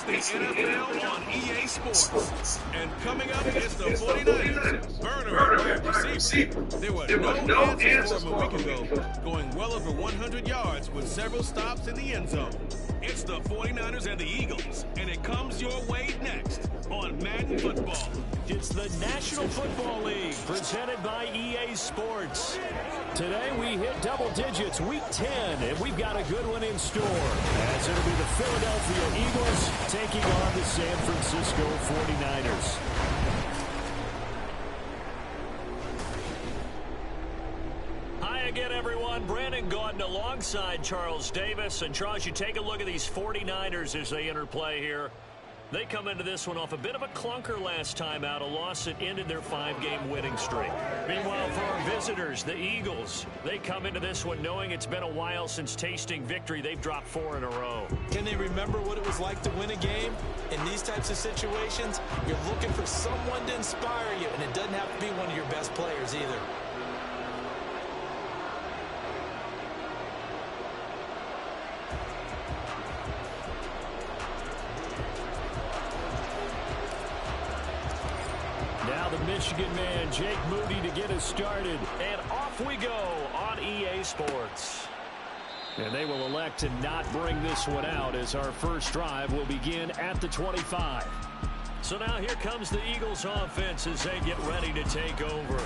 the NFL on EA Sports. And coming up is the 49ers. Burner wide receiver. There were no answers for him a week ago, going well over 100 yards with several stops in the end zone. It's the 49ers and the Eagles, and it comes your way next on Madden Football. It's the National Football League presented by EA Sports. Today we hit double digits, week 10, and we've got a good one in store. As it'll be the Philadelphia Eagles taking on the San Francisco 49ers. Hi again, everyone. Brandon Gaudin alongside Charles Davis. And Charles, you take a look at these 49ers as they enter play here. They come into this one off a bit of a clunker last time out, a loss that ended their 5-game winning streak. Meanwhile, for our visitors, the Eagles, they come into this one knowing it's been a while since tasting victory. They've dropped 4 in a row. Can they remember what it was like to win a game? In these types of situations, you're looking for someone to inspire you, and it doesn't have to be one of your best players either. Michigan man Jake Moody to get us started, and off we go on EA Sports. And they will elect to not bring this one out as our first drive will begin at the 25. So now here comes the Eagles offense as they get ready to take over.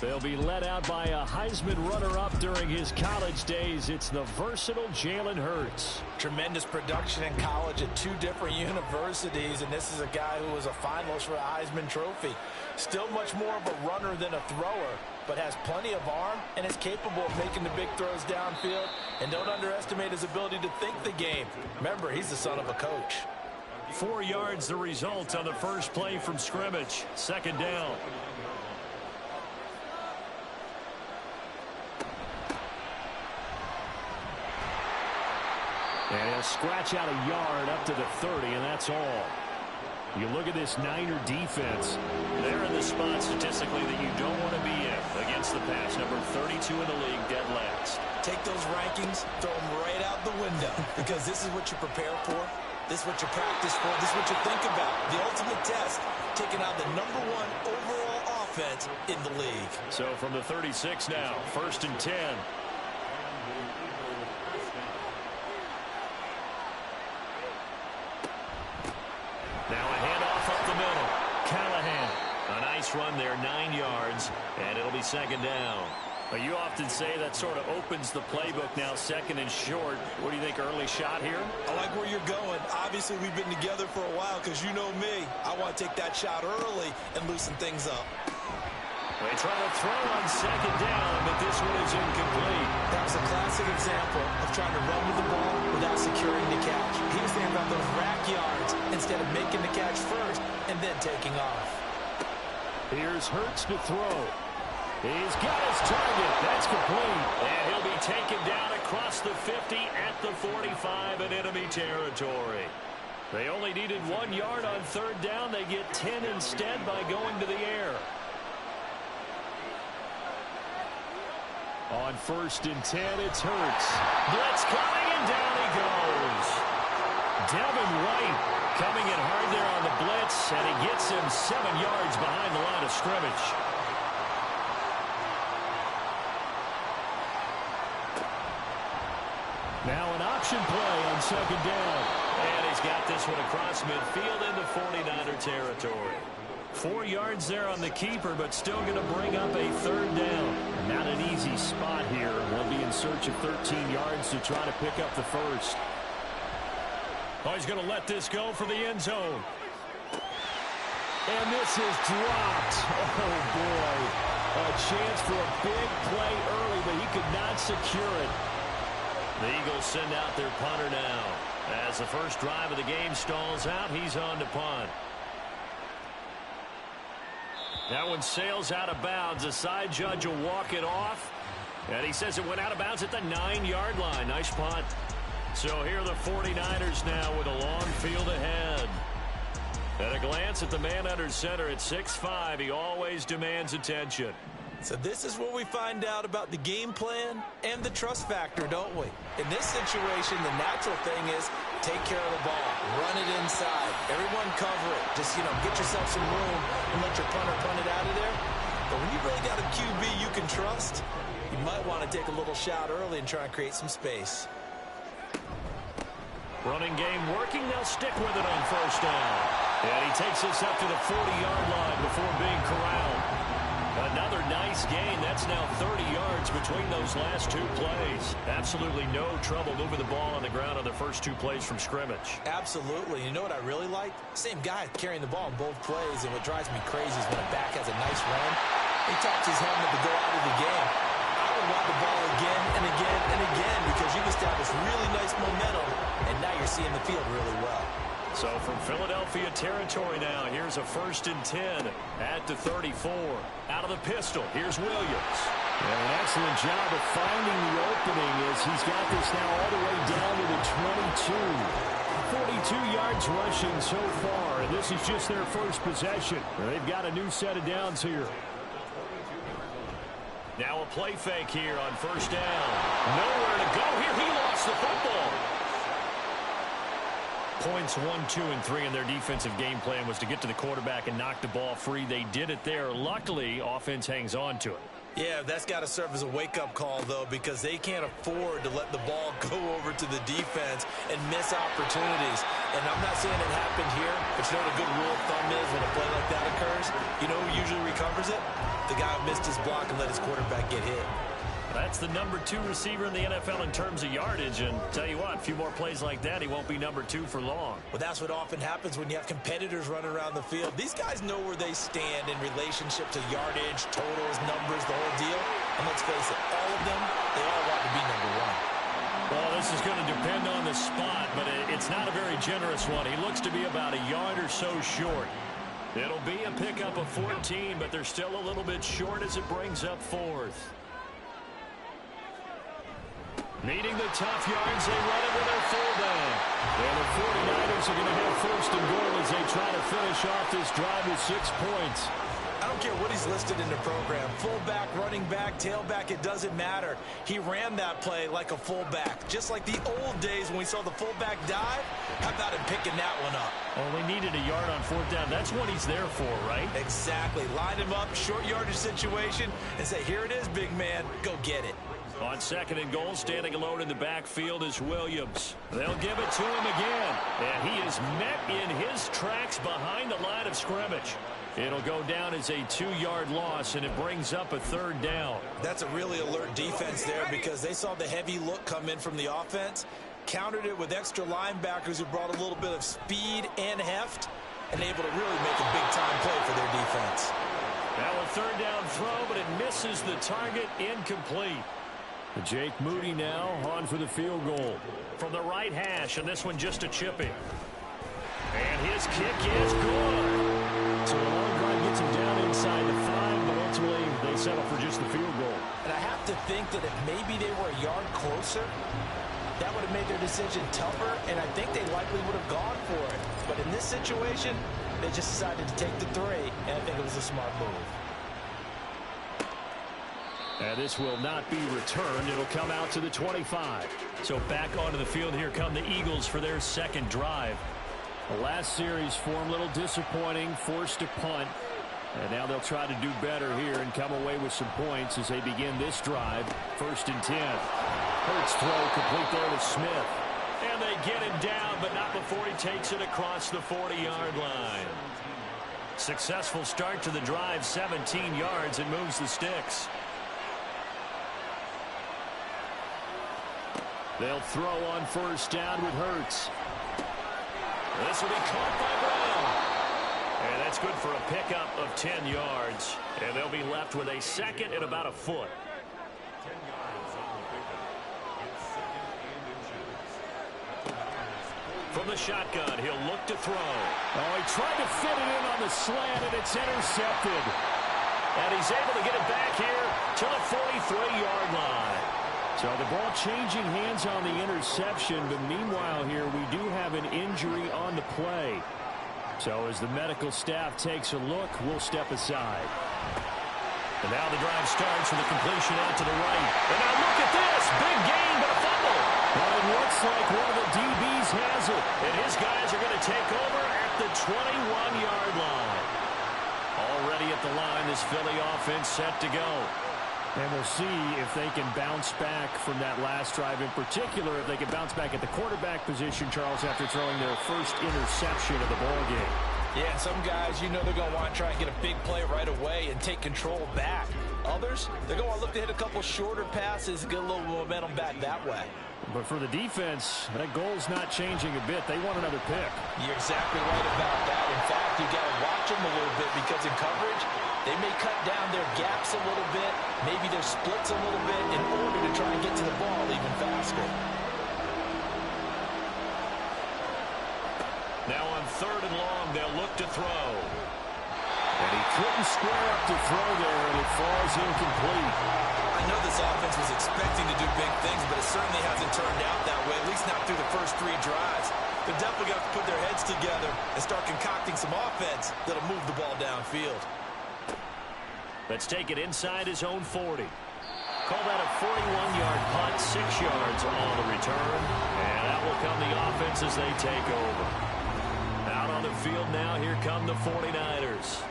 They'll be led out by a Heisman runner-up during his college days. It's the versatile Jalen Hurts. Tremendous production in college at 2 different universities, and this is a guy who was a finalist for a Heisman Trophy. Still much more of a runner than a thrower, but has plenty of arm and is capable of making the big throws downfield. And don't underestimate his ability to think the game. Remember, he's the son of a coach. 4 yards the result on the first play from scrimmage. Second down. And he'll scratch out a yard up to the 30, and that's all. You look at this Niner defense. They're in the spot statistically that you don't want to be in against the pass. Number 32 in the league, dead last. Take those rankings, throw them right out the window, because this is what you prepare for. This is what you practice for. This is what you think about. The ultimate test, taking out the #1 overall offense in the league. So from the 36 now, 1st and 10. Now a handoff up the middle. Callahan. A nice run there, 9 yards, and it'll be second down. You often say that sort of opens the playbook now, 2nd and short. What do you think, early shot here? I like where you're going. Obviously, we've been together for a while because you know me. I want to take that shot early and loosen things up. They try to throw on 2nd down, but this one is incomplete. That was a classic example of trying to run with the ball without securing the catch. He was thinking about those rack yards instead of making the catch first and then taking off. Here's Hurts to throw. He's got his target. That's complete. And he'll be taken down across the 50 at the 45 in enemy territory. They only needed 1 yard on 3rd down. They get 10 instead by going to the air. On 1st and 10, it's Hurts. Blitz coming, and down he goes. Devin White coming in hard there on the blitz, and he gets him 7 yards behind the line of scrimmage. Now an option play on 2nd down. And he's got this one across midfield into 49er territory. 4 yards there on the keeper, but still going to bring up a 3rd down. Not an easy spot here. We'll be in search of 13 yards to try to pick up the first. Oh, he's going to let this go for the end zone. And this is dropped. Oh, boy. A chance for a big play early, but he could not secure it. The Eagles send out their punter now. As the first drive of the game stalls out, he's on to punt. That one sails out of bounds. The side judge will walk it off. And he says it went out of bounds at the 9-yard line. Nice punt. So here are the 49ers now with a long field ahead. At a glance at the man under center at 6'5", he always demands attention. So this is where we find out about the game plan and the trust factor, don't we? In this situation, the natural thing is take care of the ball. Run it inside. Everyone cover it. Just, get yourself some room and let your punter punt it out of there. But when you really got a QB you can trust, you might want to take a little shot early and try and create some space. Running game working. They'll stick with it on first down. And he takes us up to the 40-yard line before being corralled. Another nice gain. That's now 30 yards between those last two plays. Absolutely no trouble moving the ball on the ground on the first two plays from scrimmage. Absolutely. You know what I really like? Same guy carrying the ball in both plays, and what drives me crazy is when a back has a nice run, he taps his helmet to go out of the game. I would want the ball again and again and again because you've established really nice momentum, and now you're seeing the field really well. So from Philadelphia territory now, here's a 1st and 10 at the 34. Out of the pistol, here's Williams. And an excellent job of finding the opening as he's got this now all the way down to the 22. 42 yards rushing so far, and this is just their first possession. They've got a new set of downs here. Now a play fake here on first down. Nowhere to go here. He lost the football. Points 1, 2, and 3 in their defensive game plan was to get to the quarterback and knock the ball free. They did it there. Luckily, offense hangs on to it. Yeah, that's got to serve as a wake-up call, though, because they can't afford to let the ball go over to the defense and miss opportunities. And I'm not saying it happened here, but you know what a good rule of thumb is when a play like that occurs? You know who usually recovers it? The guy who missed his block and let his quarterback get hit. That's the number 2 receiver in the NFL in terms of yardage, and tell you what, a few more plays like that, he won't be number 2 for long. Well, that's what often happens when you have competitors running around the field. These guys know where they stand in relationship to yardage, totals, numbers, the whole deal. And let's face it, all of them, they all want to be number 1. Well, this is going to depend on the spot, but it's not a very generous one. He looks to be about a yard or so short. It'll be a pickup of 14, but they're still a little bit short as it brings up 4th. Needing the tough yards, they run it with their fullback. And the 49ers are going to have 1st and goal as they try to finish off this drive with 6 points. I don't care what he's listed in the program. Fullback, running back, tailback, it doesn't matter. He ran that play like a fullback. Just like the old days when we saw the fullback dive. How about him picking that one up? Only needed a yard on 4th down. That's what he's there for, right? Exactly. Line him up, short yardage situation, and say, here it is, big man. Go get it. On 2nd and goal, standing alone in the backfield is Williams. They'll give it to him again. And he is met in his tracks behind the line of scrimmage. It'll go down as a 2-yard loss, and it brings up a 3rd down. That's a really alert defense there because they saw the heavy look come in from the offense, countered it with extra linebackers who brought a little bit of speed and heft, and able to really make a big-time play for their defense. Now a 3rd down throw, but it misses the target, incomplete. Jake Moody now on for the field goal. From the right hash, and this one just a chipping. And his kick is good. So the long drive gets him down inside the 5, but ultimately they settle for just the field goal. And I have to think that if maybe they were a yard closer, that would have made their decision tougher, and I think they likely would have gone for it. But in this situation, they just decided to take the 3, and I think it was a smart move. And this will not be returned. It'll come out to the 25. So back onto the field, here come the Eagles for their 2nd drive. The last series for them, a little disappointing, forced to punt. And now they'll try to do better here and come away with some points as they begin this drive. 1st and 10. Hurts throw complete there to Smith. And they get him down, but not before he takes it across the 40-yard line. Successful start to the drive, 17 yards, and moves the sticks. They'll throw on 1st down with Hurts. This will be caught by Brown. And that's good for a pickup of 10 yards. And they'll be left with a 2nd and about a foot. From the shotgun, he'll look to throw. Oh, he tried to fit it in on the slant, and it's intercepted. And he's able to get it back here to the 43-yard line. So the ball changing hands on the interception, but meanwhile here we do have an injury on the play. So as the medical staff takes a look, we'll step aside. And now the drive starts with a completion out to the right. And now look at this. Big gain, but a fumble. Well, it looks like one of the DBs has it. And his guys are going to take over at the 21-yard line. Already at the line, this Philly offense set to go. And we'll see if they can bounce back from that last drive, in particular, if they can bounce back at the quarterback position, Charles, after throwing their first interception of the ballgame. Yeah, and some guys, you know they're going to want to try and get a big play right away and take control back. Others, they're going to look to hit a couple shorter passes and get a little momentum back that way. But for the defense, that goal's not changing a bit. They want another pick. You're exactly right about that. In fact, you got to watch them a little bit because in coverage, they may cut down their gaps a little bit, maybe their splits a little bit in order to try and get to the ball even faster. Now on 3rd and long, they'll look to throw. And he couldn't square up to throw there, and it falls incomplete. I know this offense was expecting to do big things, but it certainly hasn't turned out that way, at least not through the first 3 drives. They're definitely going to have to put their heads together and start concocting some offense that'll move the ball downfield. Let's take it inside his own 40. Call that a 41-yard punt, 6 yards on the return. And that will come the offense as they take over. Out on the field now, here come the 49ers.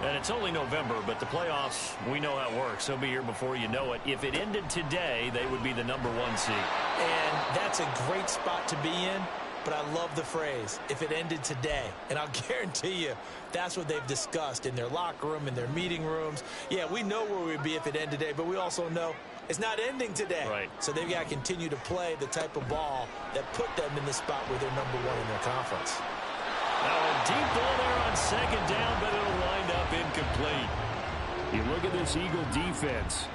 And it's only November, but the playoffs, we know how it works. They'll be here before you know it. If it ended today, they would be the #1 seed. And that's a great spot to be in. But I love the phrase, if it ended today. And I'll guarantee you, that's what they've discussed in their locker room, in their meeting rooms. Yeah, we know where we'd be if it ended today, but we also know it's not ending today. Right. So they've got to continue to play the type of ball that put them in the spot where they're #1 in their conference. Now a deep ball there on 2nd down, but it'll wind up incomplete. You look at this Eagle defense.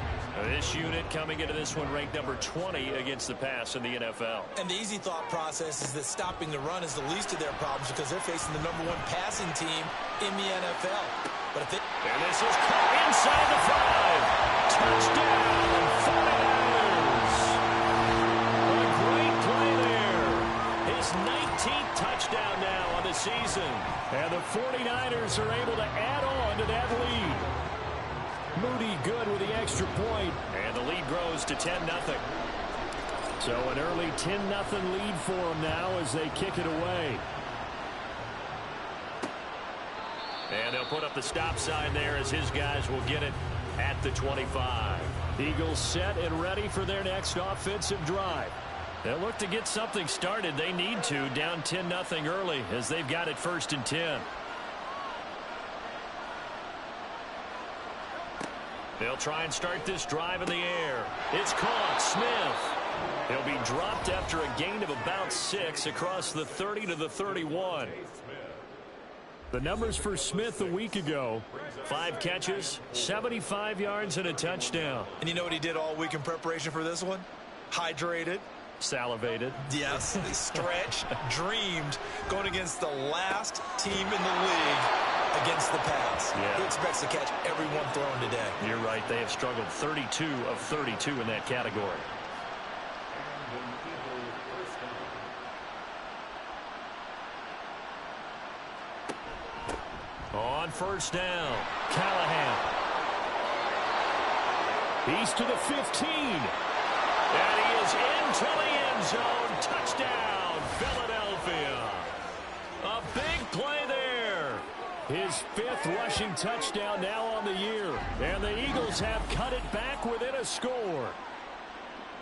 This unit coming into this one ranked number 20 against the pass in the NFL. And the easy thought process is that stopping the run is the least of their problems because they're facing the #1 passing team in the NFL. But if they... And this is caught inside the 5. Touchdown, 49ers. A great play there. His 19th touchdown now on the season. And the 49ers are able to add on to that lead. Moody good with the extra point. And the lead grows to 10-0. So an early 10-0 lead for them now as they kick it away. And they'll put up the stop sign there as his guys will get it at the 25. Eagles set and ready for their next offensive drive. They'll look to get something started. They need to, down 10-0 early as they've got it 1st and 10. They'll try and start this drive in the air. It's caught. Smith. He'll be dropped after a gain of about 6 across the 30 to the 31. The numbers for Smith a week ago: 5 catches, 75 yards, and a touchdown. And you know what he did all week in preparation for this one? Hydrated. Salivated. Yes, stretched, dreamed, going against the last team in the league against the pass. Yeah. He expects to catch every one thrown today. You're right. They have struggled 32 of 32 in that category. On 1st down, Callahan. He's to the 15. And he is into the end zone. Touchdown, Philadelphia. A big play there. His 5th rushing touchdown now on the year. And the Eagles have cut it back within a score.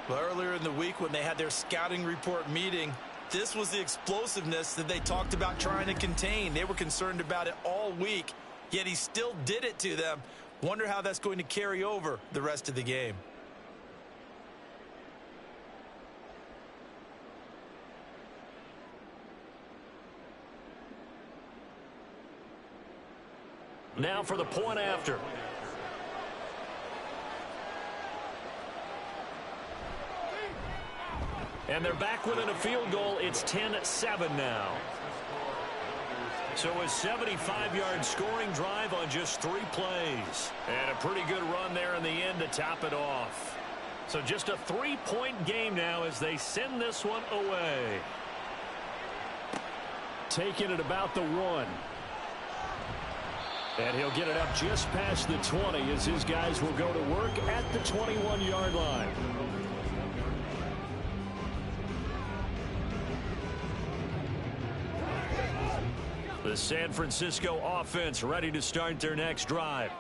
Well, earlier in the week when they had their scouting report meeting, this was the explosiveness that they talked about trying to contain. They were concerned about it all week, yet he still did it to them. Wonder how that's going to carry over the rest of the game. Now for the point after. And they're back within a field goal. It's 10-7 now. So a 75-yard scoring drive on just 3 plays. And a pretty good run there in the end to top it off. So just a 3-point game now as they send this one away. Taking it about the 1. And he'll get it up just past the 20 as his guys will go to work at the 21-yard line. The San Francisco offense ready to start their next drive.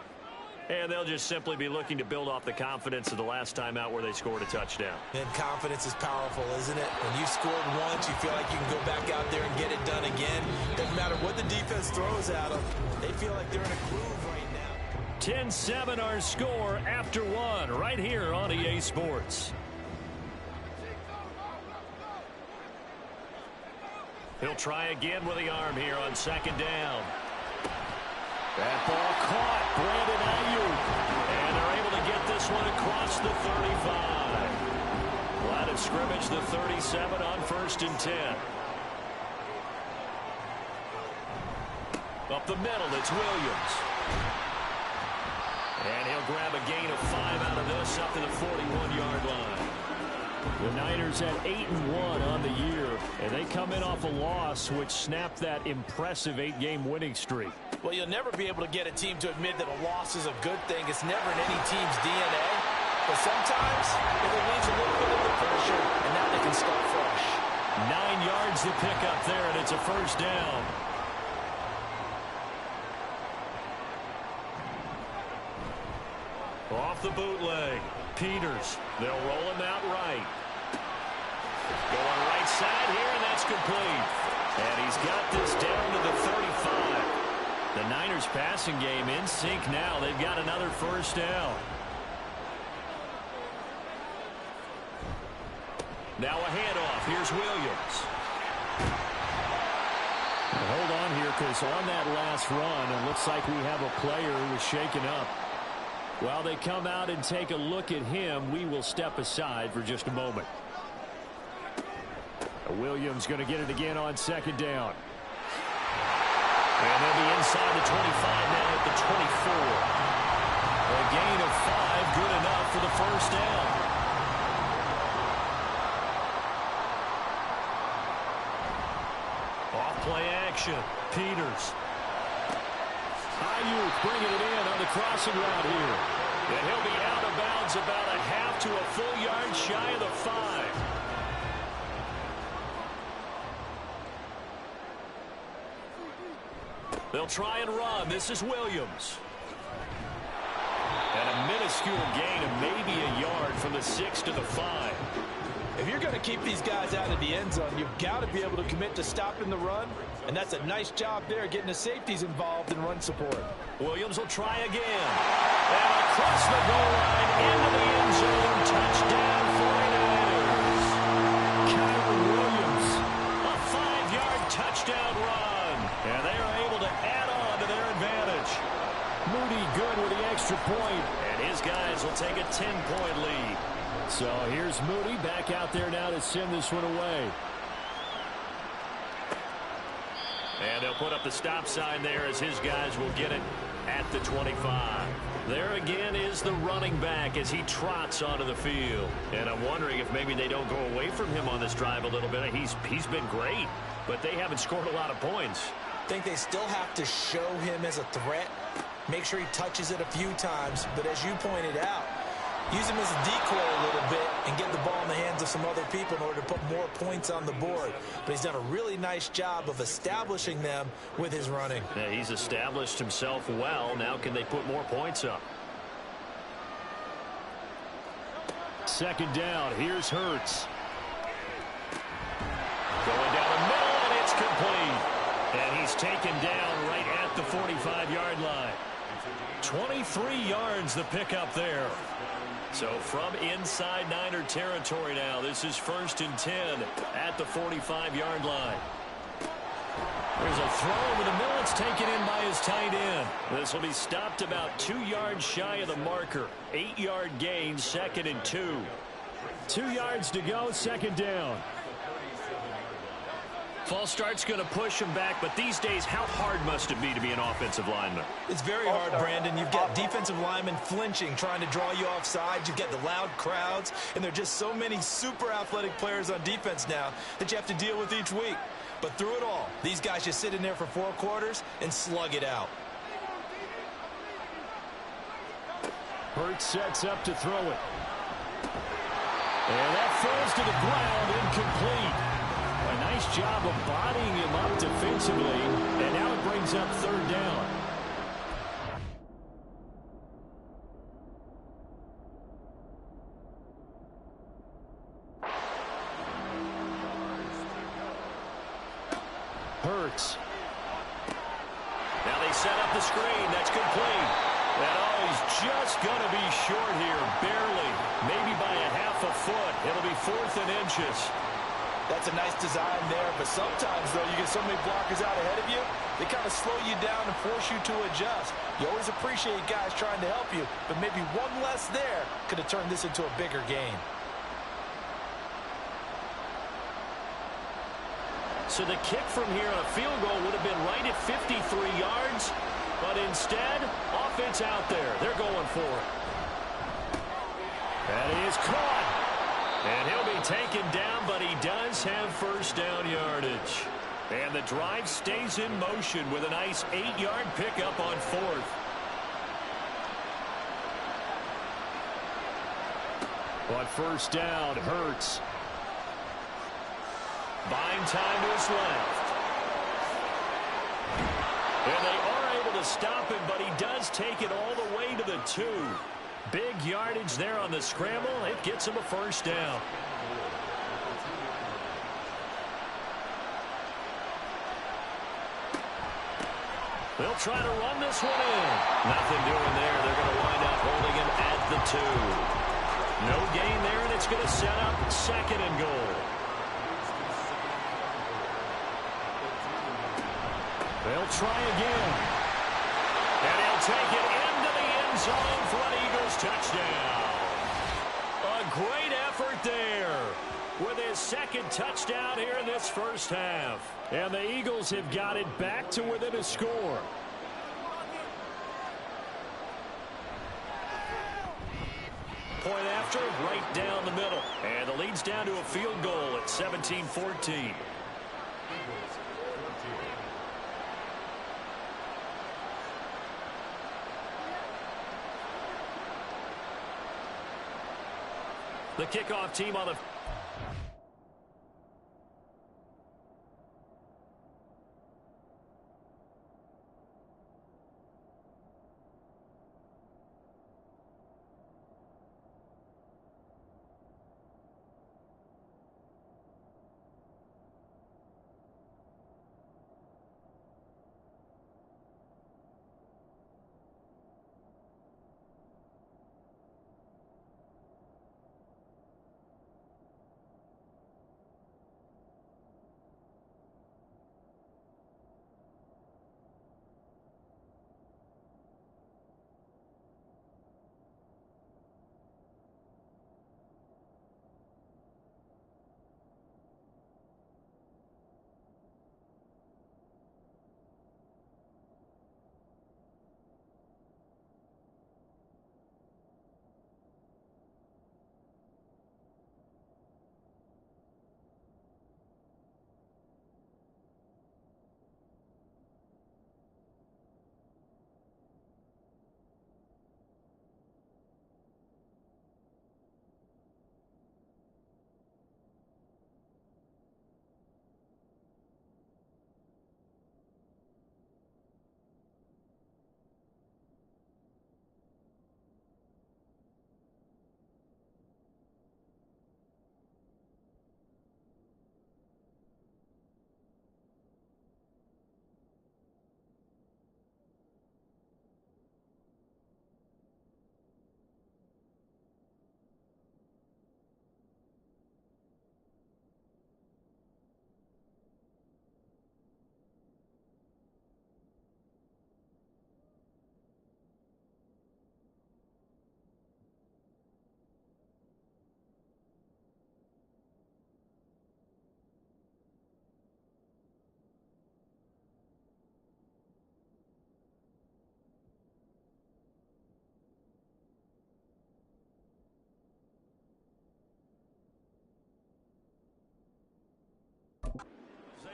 And they'll just simply be looking to build off the confidence of the last time out where they scored a touchdown. And confidence is powerful, isn't it? When you scored once, you feel like you can go back out there and get it done again. Doesn't matter what the defense throws at them. They feel like they're in a groove right now. 10-7 our score after one right here on EA Sports. He'll try again with the arm here on second down. That ball caught. Brandon Ayuk. And they're able to get this one across the 35. Line of scrimmage, the 37 on 1st and 10. Up the middle, it's Williams. And he'll grab a gain of 5 out of this up to the 41-yard line. The Niners at 8-1 on the year, and they come in off a loss which snapped that impressive 8-game winning streak. Well, you'll never be able to get a team to admit that a loss is a good thing. It's never in any team's DNA. But sometimes it relieves a little bit of the pressure, and now they can start fresh. 9 yards to pick up there, and it's a first down. Off the bootleg. Peters. They'll roll him out right. Going right side here, and that's complete. And he's got this down to the 35. The Niners passing game in sync now. They've got another first down. Now a handoff. Here's Williams. Hold on here, because on that last run, it looks like we have a player who was shaken up. While they come out and take a look at him, we will step aside for just a moment. Williams going to get it again on second down. And they'll be inside the 25 now at the 24. A gain of 5, good enough for the first down. Off play action. Peters. Ayuk bringing it in on the crossing route here. And he'll be out of bounds about a half to a full yard shy of the 5. They'll try and run. This is Williams. And a minuscule gain of maybe a yard from the 6 to the 5. If you're going to keep these guys out of the end zone, you've got to be able to commit to stopping the run. And that's a nice job there, getting the safeties involved in run support. Williams will try again. And across the goal line into the end zone. Touchdown 49ers. Kyron Williams. A 5-yard touchdown run. And they are able to add on to their advantage. Moody good with the extra point. And his guys will take a 10-point lead. So here's Moody back out there now to send this one away. And they'll put up the stop sign there as his guys will get it at the 25. There again is the running back as he trots onto the field. And I'm wondering if maybe they don't go away from him on this drive a little bit. He's been great, but they haven't scored a lot of points. I think they still have to show him as a threat. Make sure he touches it a few times. But as you pointed out, use him as a decoy a little bit and get the ball in the hands of some other people in order to put more points on the board. But he's done a really nice job of establishing them with his running. Yeah, he's established himself well. Now can they put more points up? Second down. Here's Hurts. Going down the middle, and it's complete. And he's taken down right at the 45-yard line. 23 yards the pickup there. So from inside Niner territory now, this is 1st and 10 at the 45-yard line. There's a throw over the middle. It's taken in by his tight end. This will be stopped about 2 yards shy of the marker. 8-yard gain, 2nd and 2. 2 yards to go, second down. False start's going to push him back, but these days, how hard must it be to be an offensive lineman? It's very hard, Brandon. You've got defensive linemen flinching, trying to draw you off sides. You've got the loud crowds, and there are just so many super athletic players on defense now that you have to deal with each week. But through it all, these guys just sit in there for 4 quarters and slug it out. Hurts sets up to throw it. And that falls to the ground, incomplete. A nice job of bodying him up defensively, and now it brings up third down. Hurts. Now they set up the screen. That's complete. And he's just going to be short here, barely. Maybe by a half a foot. It'll be 4th and inches. That's a nice design there, but sometimes, though, you get so many blockers out ahead of you, they kind of slow you down and force you to adjust. You always appreciate guys trying to help you, but maybe one less there could have turned this into a bigger game. So the kick from here on a field goal would have been right at 53 yards, but instead, offense out there. They're going for it. And he is caught. And he'll be taken down, but he does have first down yardage. And the drive stays in motion with a nice 8-yard pickup on 4th. On first down, Hurts. Buying time to his left. And they are able to stop him, but he does take it all the way to the 2. Big yardage there on the scramble. It gets him a first down. They'll try to run this one in. Nothing doing there. They're going to wind up holding him at the 2. No gain there, and it's going to set up 2nd and goal. They'll try again. And he'll take it into the end zone for an Eagles touchdown. A great effort there with his 2nd touchdown here in this first half. And the Eagles have got it back to within a score. Point after, right down the middle. And the lead's down to a field goal at 17-14. The kickoff team on the...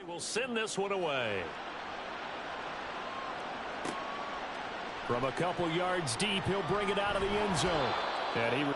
They will send this one away. From a couple yards deep, he'll bring it out of the end zone. And he...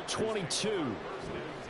22.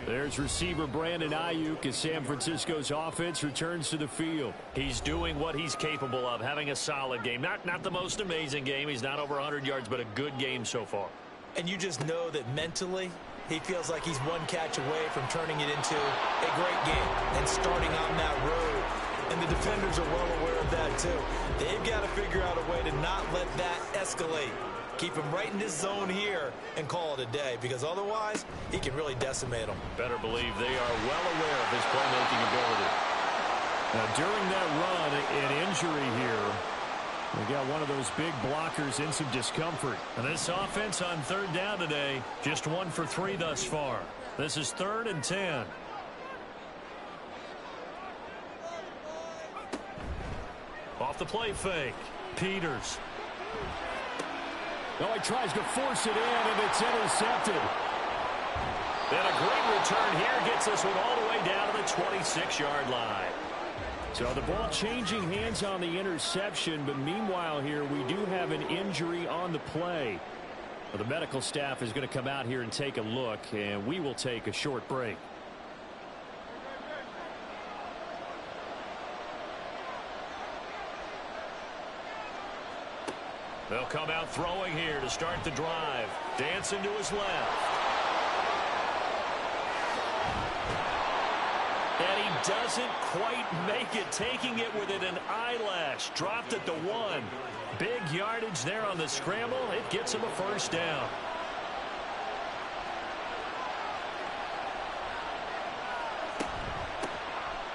There's receiver Brandon Ayuk as San Francisco's offense returns to the field. He's doing what he's capable of, having a solid game. Not the most amazing game. He's not over 100 yards, but a good game so far. And you just know that mentally, he feels like he's one catch away from turning it into a great game and starting on that road. And the defenders are well aware of that, too. They've got to figure out a way to not let that escalate. Keep him right in this zone here and call it a day, because otherwise he can really decimate them. Better believe they are well aware of his playmaking ability. Now, during that run, an injury here. We got one of those big blockers in some discomfort. And this offense on third down today, just 1 for 3 thus far. This is 3rd and 10. Off the play fake. Peters. Oh, he tries to force it in, and it's intercepted. And a great return here gets this one all the way down to the 26-yard line. So the ball changing hands on the interception, but meanwhile here we do have an injury on the play. Well, the medical staff is going to come out here and take a look, and we will take a short break. They'll come out throwing here to start the drive. Dancing to his left. And he doesn't quite make it, taking it within an eyelash. Dropped at the 1. Big yardage there on the scramble. It gets him a first down.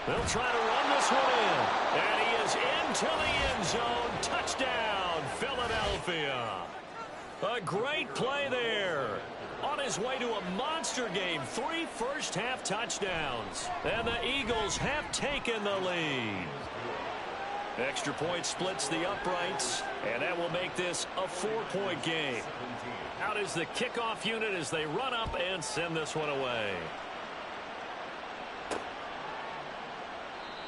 They'll try to run this one in. And he is into the end zone. Touchdown, Philadelphia. A great play there. On his way to a monster game. 3 first-half touchdowns. And the Eagles have taken the lead. Extra point splits the uprights. And that will make this a 4-point game. Out is the kickoff unit as they run up and send this one away.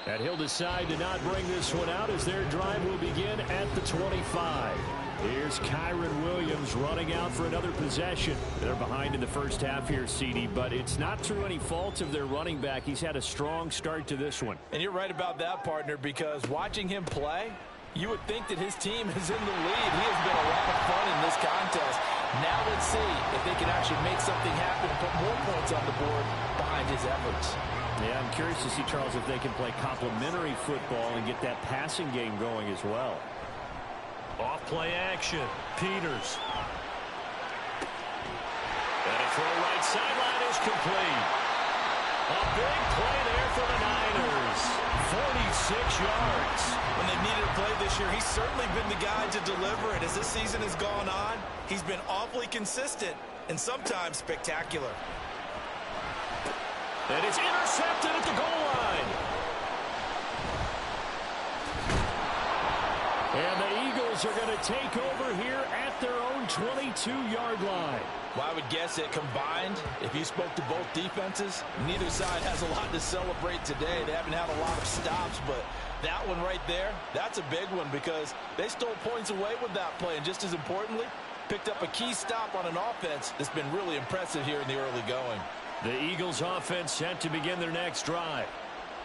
And he'll decide to not bring this one out as their drive will begin at the 25. Here's Kyron Williams running out for another possession. They're behind in the first half here, CD, but it's not through any fault of their running back. He's had a strong start to this one. And you're right about that, partner, because watching him play, you would think that his team is in the lead. He has been a lot of fun in this contest. Now let's see if they can actually make something happen and put more points on the board behind his efforts. Yeah, I'm curious to see, Charles, if they can play complementary football and get that passing game going as well. Off play action. Peters. And a throw right sideline is complete. A big play there for the Niners. 46 yards. When they needed a play this year, he's certainly been the guy to deliver it. As this season has gone on, he's been awfully consistent and sometimes spectacular. And it's intercepted at the goal line. And the Eagles are going to take over here at their own 22-yard line. Well, I would guess that combined, if you spoke to both defenses, neither side has a lot to celebrate today. They haven't had a lot of stops, but that one right there, that's a big one because they stole points away with that play. And just as importantly, picked up a key stop on an offense that's been really impressive here in the early going. The Eagles offense set to begin their next drive.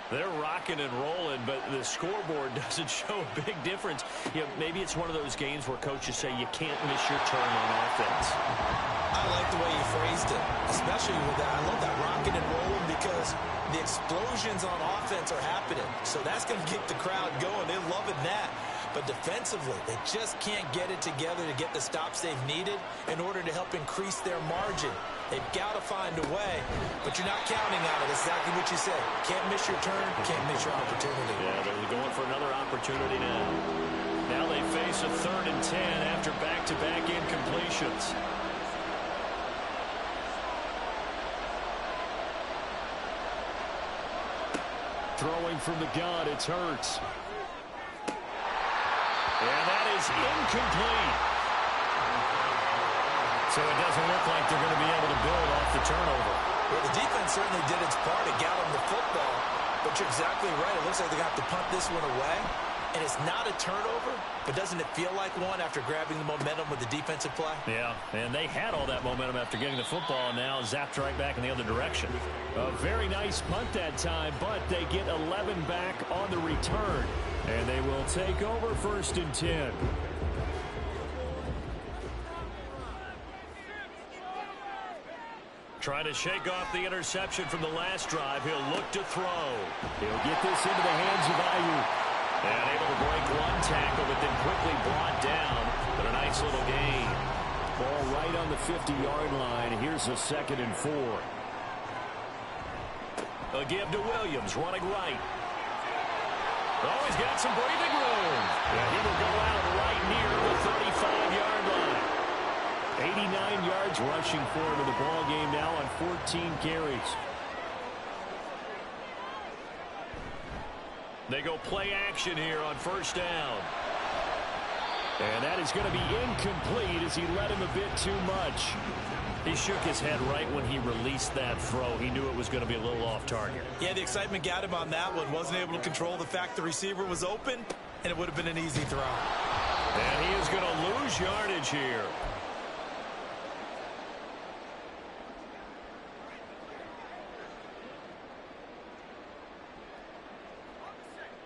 They're rocking and rolling, but the scoreboard doesn't show a big difference. You know, maybe it's one of those games where coaches say you can't miss your turn on offense. I like the way you phrased it, especially with that. I love that rocking and rolling because the explosions on offense are happening. So that's going to get the crowd going. They're loving that. But defensively, they just can't get it together to get the stops they've needed in order to help increase their margin. They've got to find a way, but you're not counting on it. Exactly what you said. Can't miss your turn, can't miss your opportunity. Yeah, they're going for another opportunity now. Now they face a 3rd and 10 after back-to-back incompletions. Throwing from the gun, it's Hurts. And that is incomplete. So it doesn't look like they're going to be able to build off the turnover. Well, the defense certainly did its part. It got them the football. But you're exactly right. It looks like they're going to have to punt this one away. And it's not a turnover, but doesn't it feel like one after grabbing the momentum with the defensive play? Yeah, and they had all that momentum after getting the football, and now zapped right back in the other direction. A very nice punt that time, but they get 11 back on the return. And they will take over 1st and 10. Trying to shake off the interception from the last drive. He'll look to throw. He'll get this into the hands of Ayuk. And able to break one tackle, but then quickly brought down. But a nice little gain. Ball right on the 50-yard line. Here's a 2nd and 4. A give to Williams, running right. Oh, he's got some breathing room. Yeah, he will go out right near the 35-yard line. 89 yards rushing for him in the ball game now on 14 carries. They go play action here on 1st down. And that is going to be incomplete as he led him a bit too much. He shook his head right when he released that throw. He knew it was going to be a little off target. Yeah, the excitement got him on that one. Wasn't able to control the fact the receiver was open, and it would have been an easy throw. And he is going to lose yardage here.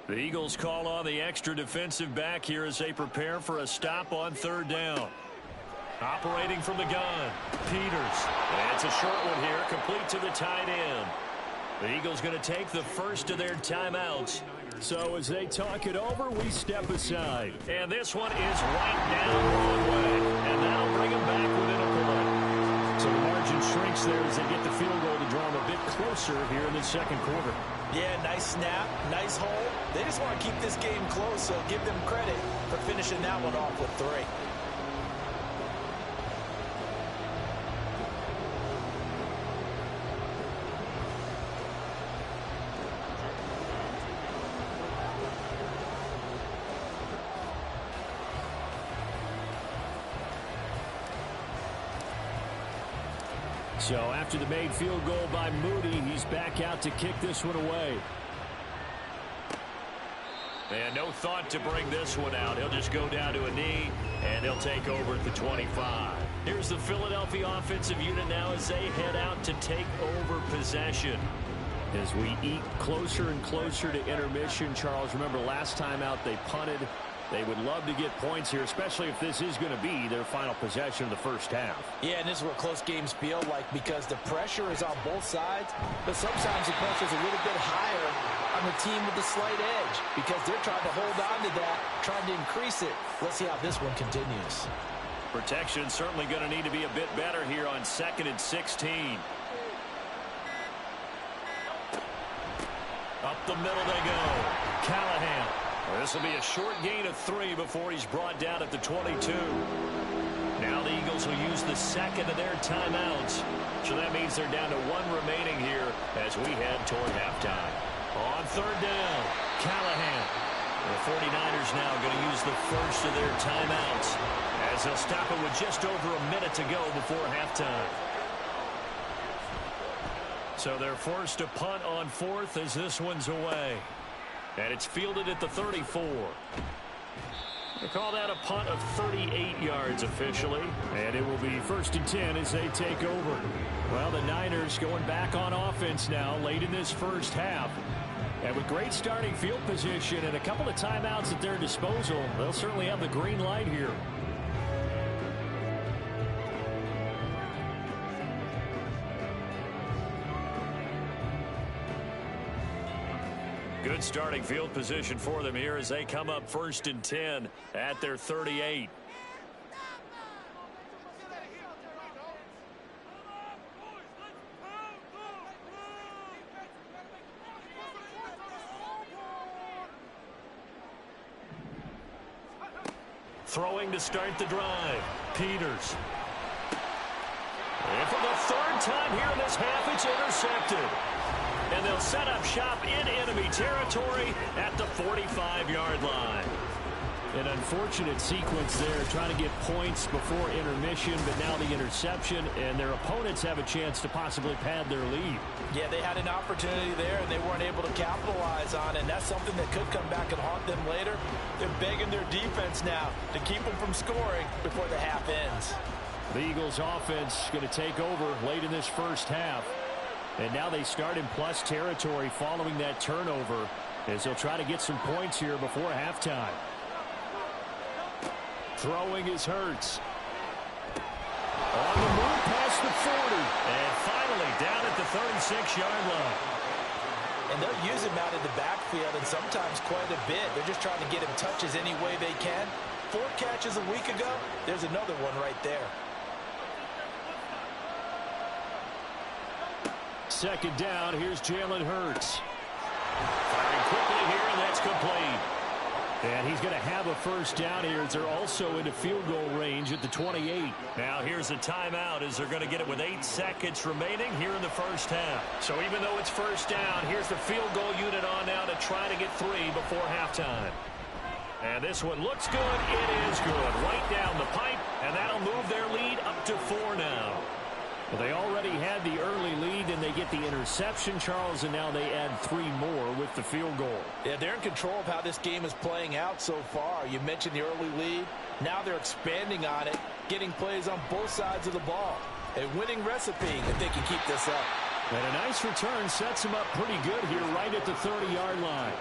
The Eagles call on the extra defensive back here as they prepare for a stop on 3rd down. Operating from the gun, Peters. And it's a short one here, complete to the tight end. The Eagles going to take the first of their timeouts. So as they talk it over, we step aside. And this one is right down the wrong way. And that'll bring them back within a point. So the margin shrinks there as they get the field goal to draw them a bit closer here in the 2nd quarter. Yeah, nice snap, nice hole. They just want to keep this game close, so give them credit for finishing that one off with 3. So after the made field goal by Moody, he's back out to kick this one away. And no thought to bring this one out. He'll just go down to a knee, and he'll take over at the 25. Here's the Philadelphia offensive unit now as they head out to take over possession. As we eat closer and closer to intermission, Charles, remember last time out they punted. They would love to get points here, especially if this is going to be their final possession of the 1st half. Yeah, and this is what close games feel like because the pressure is on both sides, but sometimes the pressure is a little bit higher on the team with the slight edge because they're trying to hold on to that, trying to increase it. Let's see how this one continues. Protection certainly going to need to be a bit better here on 2nd and 16. Up the middle they go. Callahan. This will be a short gain of 3 before he's brought down at the 22. Now the Eagles will use the 2nd of their timeouts. So that means they're down to 1 remaining here as we head toward halftime. On 3rd down, Callahan. The 49ers now going to use the first of their timeouts as they'll stop it with just over a minute to go before halftime. So they're forced to punt on 4th as this one's away. And it's fielded at the 34. They call that a punt of 38 yards officially. And it will be 1st and 10 as they take over. Well, the Niners going back on offense now late in this 1st half. And with great starting field position and a couple of timeouts at their disposal, they'll certainly have the green light here. Good starting field position for them here as they come up 1st and 10 at their 38. Throwing to start the drive. Peters. And for the 3rd time here in this half, it's intercepted. And they'll set up shop in enemy territory at the 45-yard line. An unfortunate sequence there, trying to get points before intermission, but now the interception, and their opponents have a chance to possibly pad their lead. Yeah, they had an opportunity there, and they weren't able to capitalize offense on, and that's something that could come back and haunt them later. They're begging their defense now to keep them from scoring before the half ends. The Eagles offense going to take over late in this first half. And now they start in plus territory following that turnover as they'll try to get some points here before halftime. Throwing is Hurts. On the move past the 40. And finally down at the 36-yard line. And they'll use him out in the backfield, and sometimes quite a bit. They're just trying to get him touches any way they can. 4 catches a week ago. There's another one right there. Second down, here's Jalen Hurts. Firing quickly here, and that's complete. And he's going to have a first down here as they're also into field goal range at the 28. Now here's a timeout as they're going to get it with 8 seconds remaining here in the first half. So even though it's first down, here's the field goal unit on now to try to get 3 before halftime. And this one looks good. It is good. Right down the pipe, and that'll move their lead up to 4 now. Well, they already had the early lead, and they get the interception, Charles, and now they add 3 more with the field goal. Yeah, they're in control of how this game is playing out so far. You mentioned the early lead. Now they're expanding on it, getting plays on both sides of the ball. A winning recipe if they can keep this up. And a nice return sets them up pretty good here right at the 30-yard line.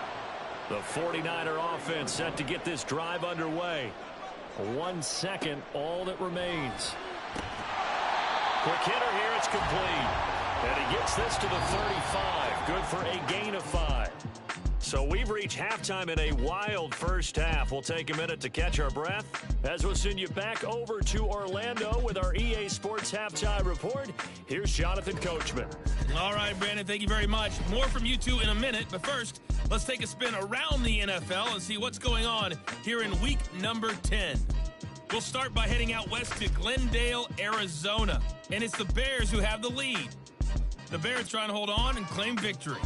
The 49er offense set to get this drive underway. 1 second, all that remains. Quick hitter here, it's complete. And he gets this to the 35. Good for a gain of 5. So we've reached halftime in a wild first half. We'll take a minute to catch our breath as we'll send you back over to Orlando with our EA Sports Halftime Report. Here's Jonathan Coachman. All right, Brandon, thank you very much. More from you two in a minute, but first, let's take a spin around the NFL and see what's going on here in week number 10. We'll start by heading out west to Glendale, Arizona. And it's the Bears who have the lead. The Bears trying to hold on and claim victory.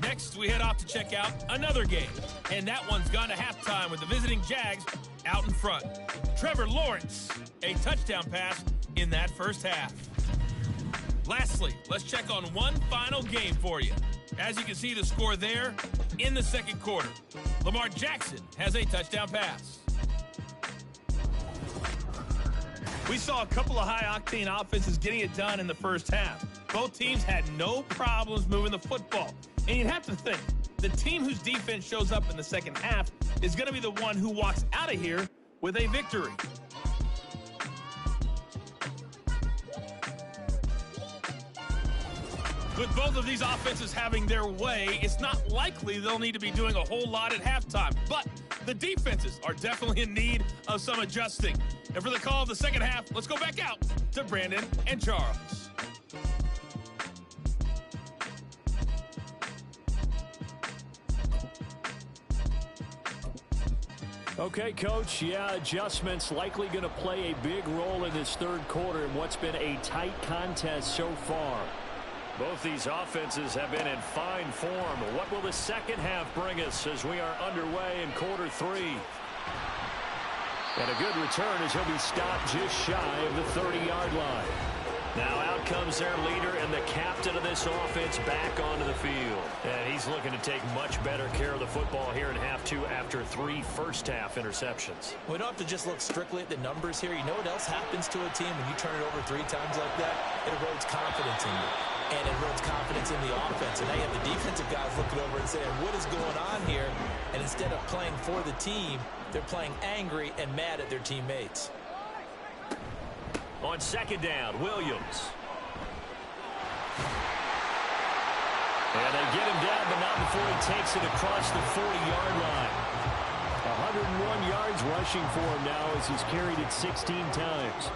Next, we head off to check out another game. And that one's gone to halftime with the visiting Jags out in front. Trevor Lawrence, a touchdown pass in that first half. Lastly, let's check on one final game for you. As you can see the score there in the second quarter. Lamar Jackson has a touchdown pass. We saw a couple of high-octane offenses getting it done in the first half. Both teams had no problems moving the football. And you'd have to think, the team whose defense shows up in the second half is going to be the one who walks out of here with a victory. With both of these offenses having their way, it's not likely they'll need to be doing a whole lot at halftime. But the defenses are definitely in need of some adjusting. And for the call of the second half, let's go back out to Brandon and Charles. Okay, Coach, yeah, adjustments likely going to play a big role in this third quarter in what's been a tight contest so far. Both these offenses have been in fine form. What will the second half bring us as we are underway in quarter 3? And a good return as he'll be stopped just shy of the 30-yard line. Now out comes their leader and the captain of this offense back onto the field. And he's looking to take much better care of the football here in half 2 after 3 first-half interceptions. We don't have to just look strictly at the numbers here. You know what else happens to a team when you turn it over 3 times like that? It erodes confidence in you. And it erodes confidence in the offense. And now you have the defensive guys looking over and saying, what is going on here? And instead of playing for the team, they're playing angry and mad at their teammates. On second down, Williams. And they get him down, but not before he takes it across the 40-yard line. 101 yards rushing for him now as he's carried it 16 times.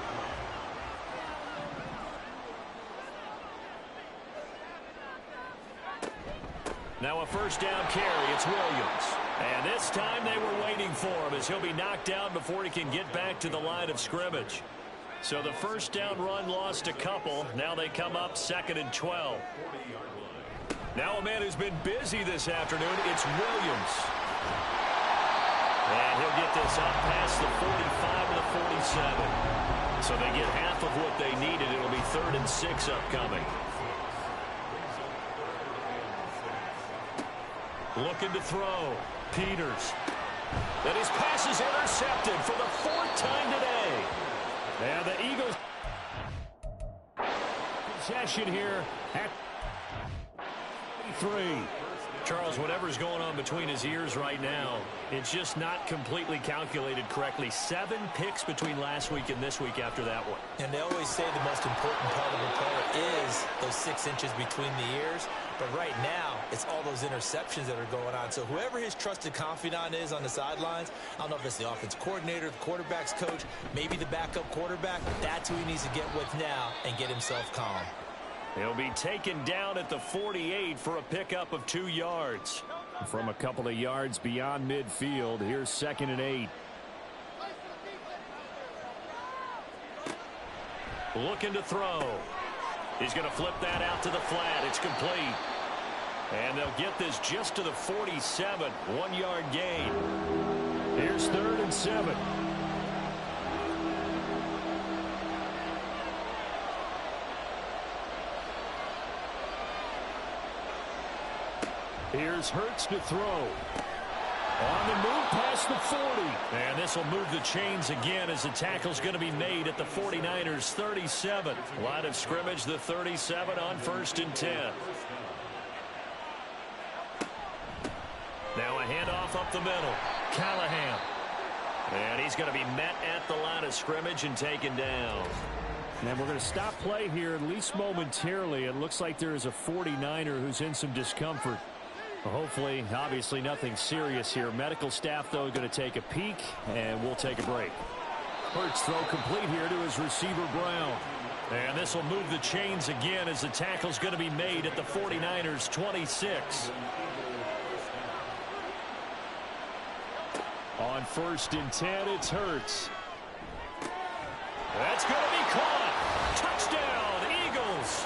Now a first down carry. It's Williams. And this time they were waiting for him as he'll be knocked down before he can get back to the line of scrimmage. So the first down run lost a couple. Now they come up 2nd and 12. Now a man who's been busy this afternoon, it's Williams. And he'll get this up past the 45 to the 47. So they get half of what they needed. It'll be 3rd and 6 upcoming. Looking to throw. Peters. And his pass is intercepted for the 4th time today. And the Eagles possession here at 3. Charles, whatever's going on between his ears right now, it's just not completely calculated correctly. 7 picks between last week and this week after that one. And they always say the most important part of a player is those 6 inches between the ears. But right now, it's all those interceptions that are going on. So whoever his trusted confidant is on the sidelines, I don't know if it's the offense coordinator, the quarterback's coach, maybe the backup quarterback, that's who he needs to get with now and get himself calm. He'll be taken down at the 48 for a pickup of 2 yards. From a couple of yards beyond midfield, here's 2nd and 8. Looking to throw. He's going to flip that out to the flat. It's complete. And they'll get this just to the 47. 1-yard gain. Here's 3rd and 7. Here's Hurts to throw. On the move past the 40. And this will move the chains again as the tackle's going to be made at the 49ers 37. Line of scrimmage, the 37 on 1st and 10. Now a handoff up the middle. Callahan. And he's going to be met at the line of scrimmage and taken down. And we're going to stop play here, at least momentarily. It looks like there is a 49er who's in some discomfort. Hopefully, obviously nothing serious here. Medical staff, though, going to take a peek, and we'll take a break. Hurts throw complete here to his receiver, Brown. And this will move the chains again as the tackle's going to be made at the 49ers 26. On 1st and 10, it's Hurts. That's going to be caught. Touchdown, Eagles.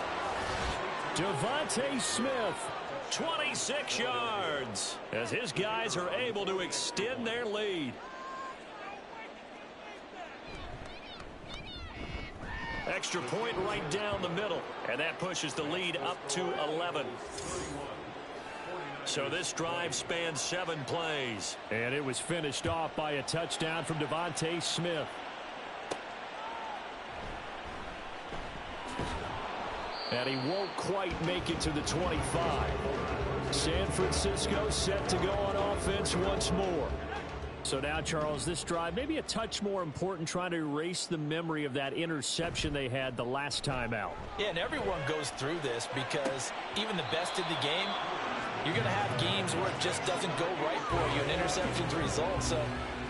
Devontae Smith. 26 yards as his guys are able to extend their lead. Extra point right down the middle, and that pushes the lead up to 11. So this drive spans 7 plays. And it was finished off by a touchdown from Devontae Smith. And he won't quite make it to the 25. San Francisco set to go on offense once more. So now, Charles, this drive maybe a touch more important, trying to erase the memory of that interception they had the last time out. Yeah, and everyone goes through this because even the best in the game, you're going to have games where it just doesn't go right for you, and interceptions result. So,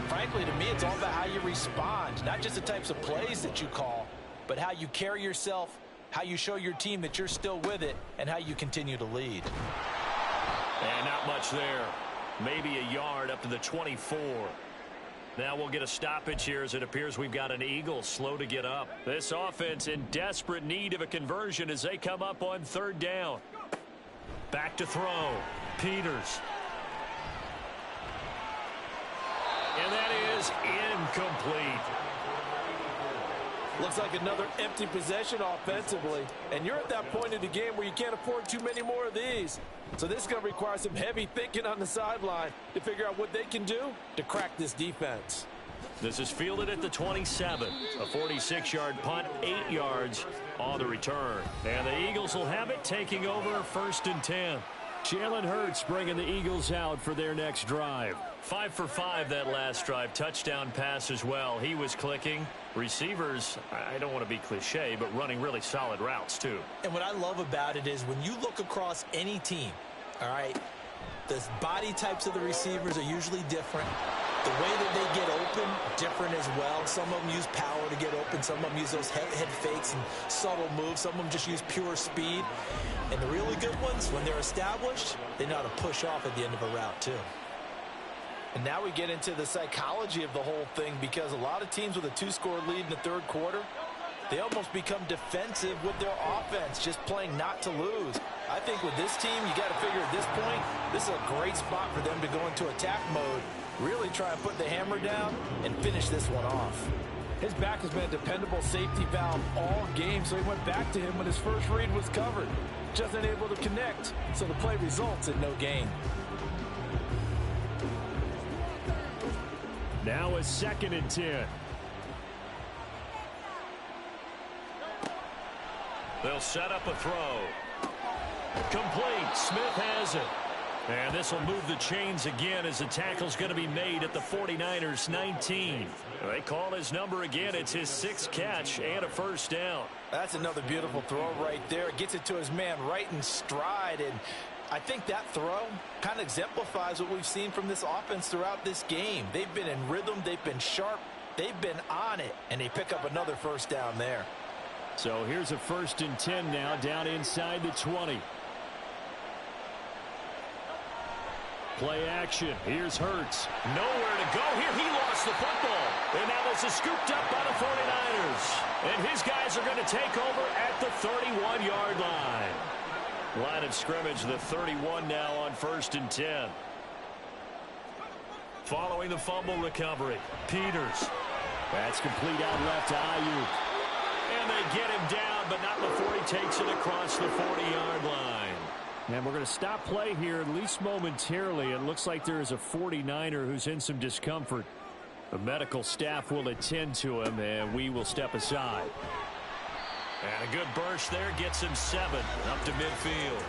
frankly, to me, it's all about how you respond, not just the types of plays that you call, but how you carry yourself, how you show your team that you're still with it, and how you continue to lead. And not much there. Maybe a yard up to the 24. Now we'll get a stoppage here as it appears we've got an Eagle slow to get up. This offense in desperate need of a conversion as they come up on 3rd down. Back to throw. Peters. And that is incomplete. Looks like another empty possession offensively. And you're at that point in the game where you can't afford too many more of these. So this is going to require some heavy thinking on the sideline to figure out what they can do to crack this defense. This is fielded at the 27. A 46-yard punt, 8 yards on the return. And the Eagles will have it, taking over 1st and 10. Jalen Hurts bringing the Eagles out for their next drive. 5 for 5 that last drive. Touchdown pass as well. He was clicking. Receivers, I don't want to be cliche, but running really solid routes too. And what I love about it is when you look across any team, all right, the body types of the receivers are usually different. The way that they get open, different as well. Some of them use power to get open. Some of them use those head fakes and subtle moves. Some of them just use pure speed. And the really good ones, when they're established, they know how to push off at the end of a route too. And now we get into the psychology of the whole thing, because a lot of teams with a 2-score lead in the 3rd quarter, they almost become defensive with their offense, just playing not to lose. I think with this team, you got to figure at this point, this is a great spot for them to go into attack mode, really try and put the hammer down and finish this one off. His back has been a dependable safety valve all game, so he went back to him when his first read was covered. just unable to connect, so the play results in no gain. Now a 2nd and 10. They'll set up a throw. Complete. Smith has it. And this will move the chains again as the tackle's going to be made at the 49ers 19. They call his number again. It's his 6th catch and a first down. That's another beautiful throw right there. Gets it to his man right in stride. And I think that throw kind of exemplifies what we've seen from this offense throughout this game. They've been in rhythm. They've been sharp. They've been on it. And they pick up another first down there. So here's a 1st and 10 now down inside the 20. Play action. Here's Hurts. Nowhere to go here. He lost the football. And now this is scooped up by the 49ers. And his guys are going to take over at the 31-yard line. Line of scrimmage, the 31 now on 1st and 10. Following the fumble recovery, Peters. That's complete out left to Ayuk. And they get him down, but not before he takes it across the 40-yard line. And we're going to stop play here, at least momentarily. It looks like there is a 49er who's in some discomfort. The medical staff will attend to him, and we will step aside. And a good burst there gets him 7 up to midfield.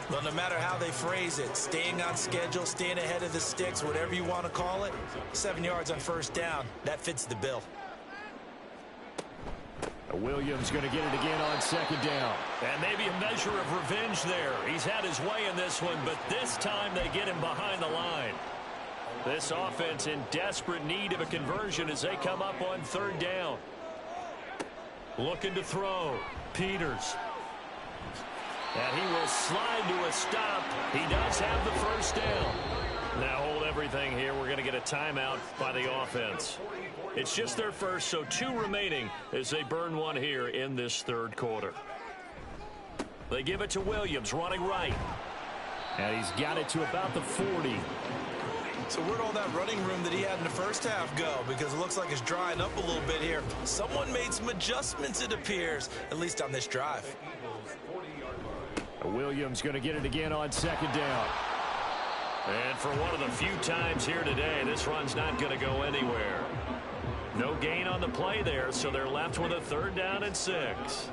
Well, no matter how they phrase it, staying on schedule, staying ahead of the sticks, whatever you want to call it, 7 yards on first down, that fits the bill. Williams going to get it again on 2nd down. And maybe a measure of revenge there. He's had his way in this one, but this time they get him behind the line. This offense in desperate need of a conversion as they come up on 3rd down. Looking to throw. Peters. And he will slide to a stop. He does have the first down. Now hold everything here. We're going to get a timeout by the offense. It's just their first, so 2 remaining as they burn one here in this 3rd quarter. They give it to Williams, running right. And he's got it to about the 40. So where'd all that running room that he had in the first half go? Because it looks like it's drying up a little bit here. Someone made some adjustments, it appears, at least on this drive. Williams going to get it again on 2nd down. And for one of the few times here today, this run's not going to go anywhere. No gain on the play there, so they're left with a 3rd down and 6.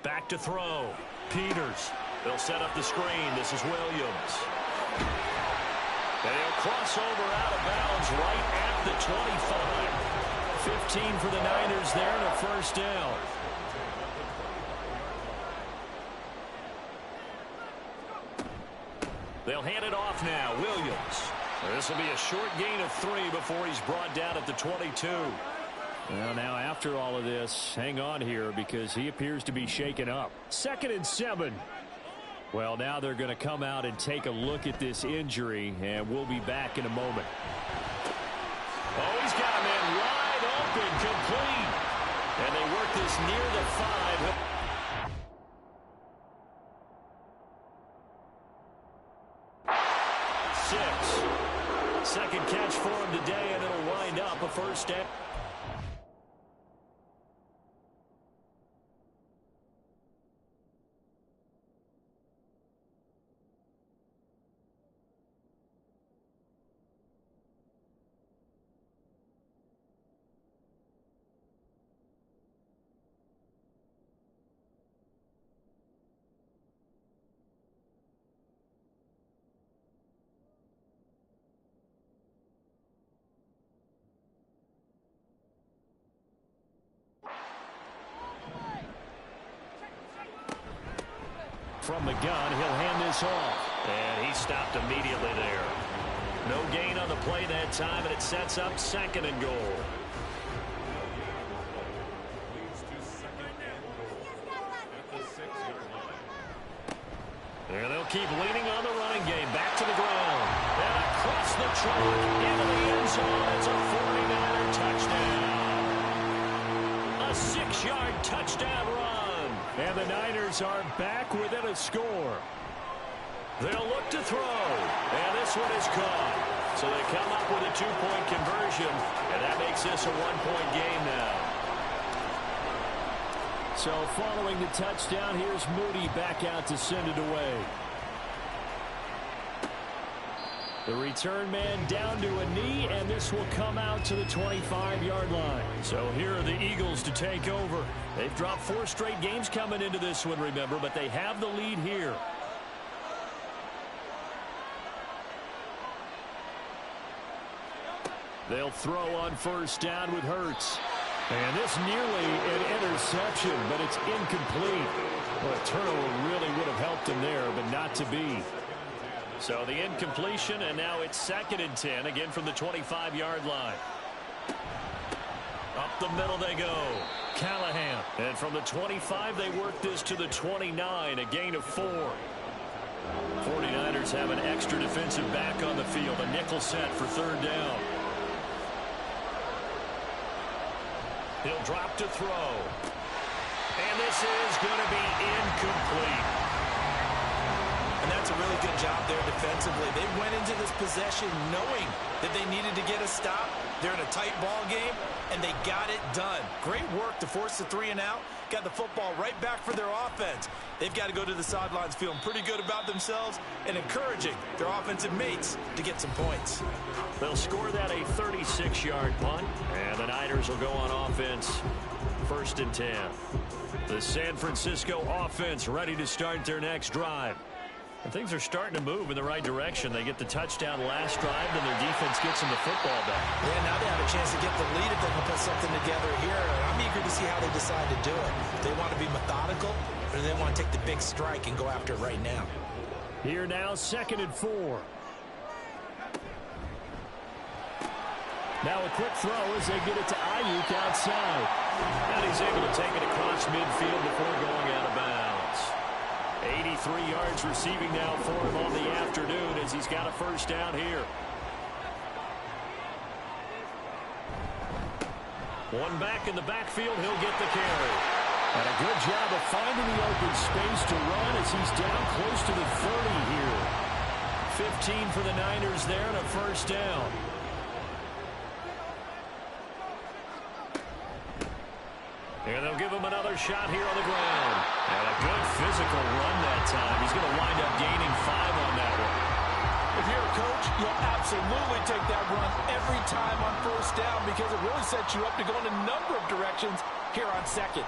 Back to throw. Peters. They'll set up the screen. This is Williams. And he'll cross over out of bounds right at the 25. 15 for the Niners there and a first down. They'll hand it off now. Williams. This will be a short gain of 3 before he's brought down at the 22. Well, now after all of this, hang on here because he appears to be shaken up. 2nd and 7. Well, now they're going to come out and take a look at this injury, and we'll be back in a moment. Oh, he's got a man wide open, complete. And they work this near the 5. Second catch for him today, and it'll wind up a first down. From the gun, he'll hand this off. And he stopped immediately there. No gain on the play that time, and it sets up 2nd and goal. And they'll keep leaning on the running game. Back to the ground. And across the chalk into the end zone. It's a 49er touchdown. A 6-yard touchdown run. And the Niners are back within a score. They'll look to throw. And this one is caught. So they come up with a 2-point conversion. And that makes this a 1-point game now. So following the touchdown, here's Moody back out to send it away. The return man down to a knee, and this will come out to the 25-yard line. So here are the Eagles to take over. They've dropped 4 straight games coming into this one, remember, but they have the lead here. They'll throw on first down with Hurts. And this nearly an interception, but it's incomplete. Well, a turnover really would have helped him there, but not to be. So the incompletion, and now it's 2nd and 10, again from the 25-yard line. Up the middle they go. Callahan. And from the 25, they work this to the 29, a gain of 4. 49ers have an extra defensive back on the field, a nickel set for 3rd down. He'll drop to throw. And this is going to be incomplete. And that's a really good job there defensively. They went into this possession knowing that they needed to get a stop. They're in a tight ball game, and they got it done. Great work to force the 3 and out. Got the football right back for their offense. They've got to go to the sidelines feeling pretty good about themselves and encouraging their offensive mates to get some points. They'll score that a 36-yard punt, and the Niners will go on offense. 1st and 10. The San Francisco offense ready to start their next drive. And things are starting to move in the right direction. They get the touchdown last drive, then their defense gets them the football back. Yeah, now they have a chance to get the lead if they can put something together here. I'm eager to see how they decide to do it. Do they want to be methodical, or do they want to take the big strike and go after it right now? Here now, 2nd and 4. Now a quick throw as they get it to Ayuk outside. And he's able to take it across midfield before going out of bounds. 83 yards receiving now for him on the afternoon as he's got a 1st down here. One back in the backfield, he'll get the carry. And a good job of finding the open space to run as he's down close to the 30 here. 15 for the Niners there and a 1st down. And they'll give him another shot here on the ground. And a good physical run that time. He's going to wind up gaining 5 on that one. If you're a coach, you'll absolutely take that run every time on 1st down because it really sets you up to go in a number of directions here on 2nd.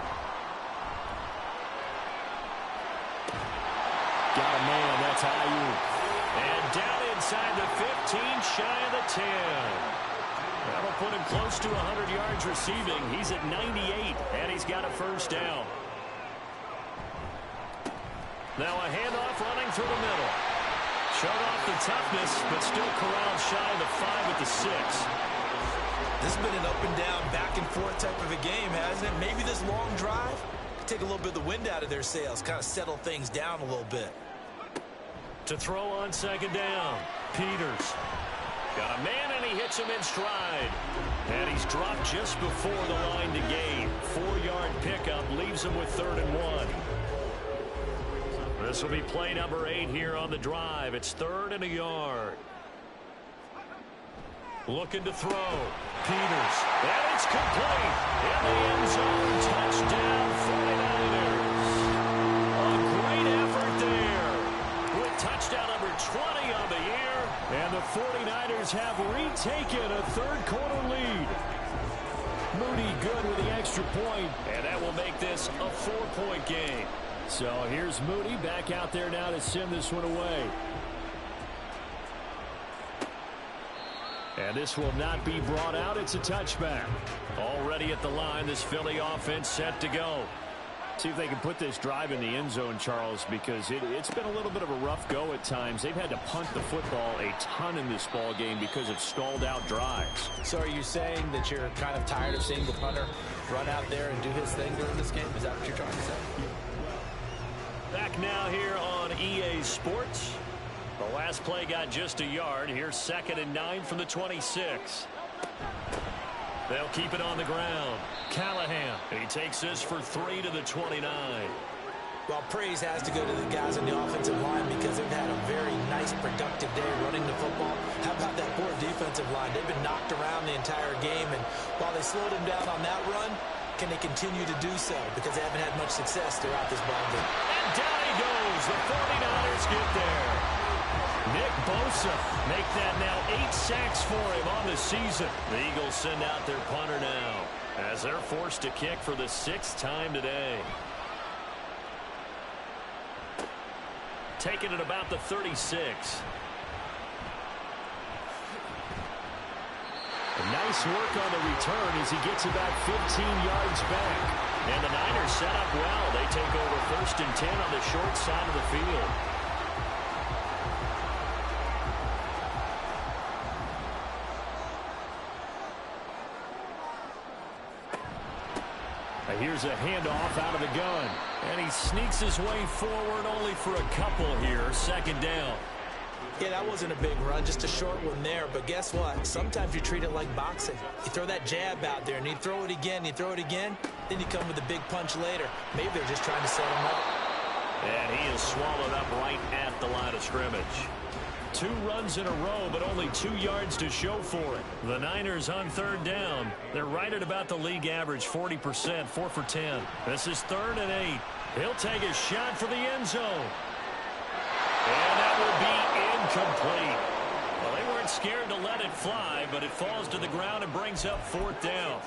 Got a man, that's Ayuk. And down inside the 15, shy of the 10. That'll put him close to 100 yards receiving. He's at 98, and he's got a 1st down. Now a handoff running through the middle. Showed off the toughness, but still corralled shy of the 5 at the 6. This has been an up and down, back and forth type of a game, hasn't it? Maybe this long drive could take a little bit of the wind out of their sails, kind of settle things down a little bit. To throw on 2nd down, Peters. Got a man, and he hits him in stride. And he's dropped just before the line to gain. 4-yard pickup leaves him with 3rd and 1. This will be play number 8 here on the drive. It's 3rd and a yard. Looking to throw. Peters. And it's complete. In the end zone. Touchdown 49ers. A great effort there. With touchdown number 20 on the year. And the 49ers have retaken a 3rd quarter lead. Moody good with the extra point. And that will make this a 4-point game. So here's Moody back out there now to send this one away. And this will not be brought out. It's a touchback. Already at the line, this Philly offense set to go. See if they can put this drive in the end zone, Charles, because it's been a little bit of a rough go at times. They've had to punt the football a ton in this ball game because of stalled out drives. So are you saying that you're kind of tired of seeing the punter run out there and do his thing during this game? Is that what you're trying to say? Back now here on EA Sports. The last play got just a yard. Here's 2nd and 9 from the 26. They'll keep it on the ground. Callahan. He takes this for 3 to the 29. Well, praise has to go to the guys on the offensive line because they've had a very nice, productive day running the football. How about that poor defensive line? They've been knocked around the entire game, and while they slowed him down on that run, can they continue to do so? Because they haven't had much success throughout this ball game. And down he goes. The 49ers get there. Nick Bosa make that now 8 sacks for him on the season. The Eagles send out their punter now as they're forced to kick for the 6th time today. Taking it about the 36. Nice work on the return as he gets about 15 yards back. And the Niners set up well. They take over 1st and 10 on the short side of the field. Here's a handoff out of the gun. And he sneaks his way forward only for a couple here. 2nd down. Yeah, that wasn't a big run, just a short one there. But guess what? Sometimes you treat it like boxing. You throw that jab out there, and you throw it again, then you come with a big punch later. Maybe they're just trying to set him up. And he is swallowed up right at the line of scrimmage. 2 runs in a row, but only 2 yards to show for it. The Niners on 3rd down. They're right at about the league average, 40%, 4 for 10. This is 3rd and 8. He'll take a shot for the end zone. And that will be incomplete. Well, they weren't scared to let it fly, but it falls to the ground and brings up 4th down.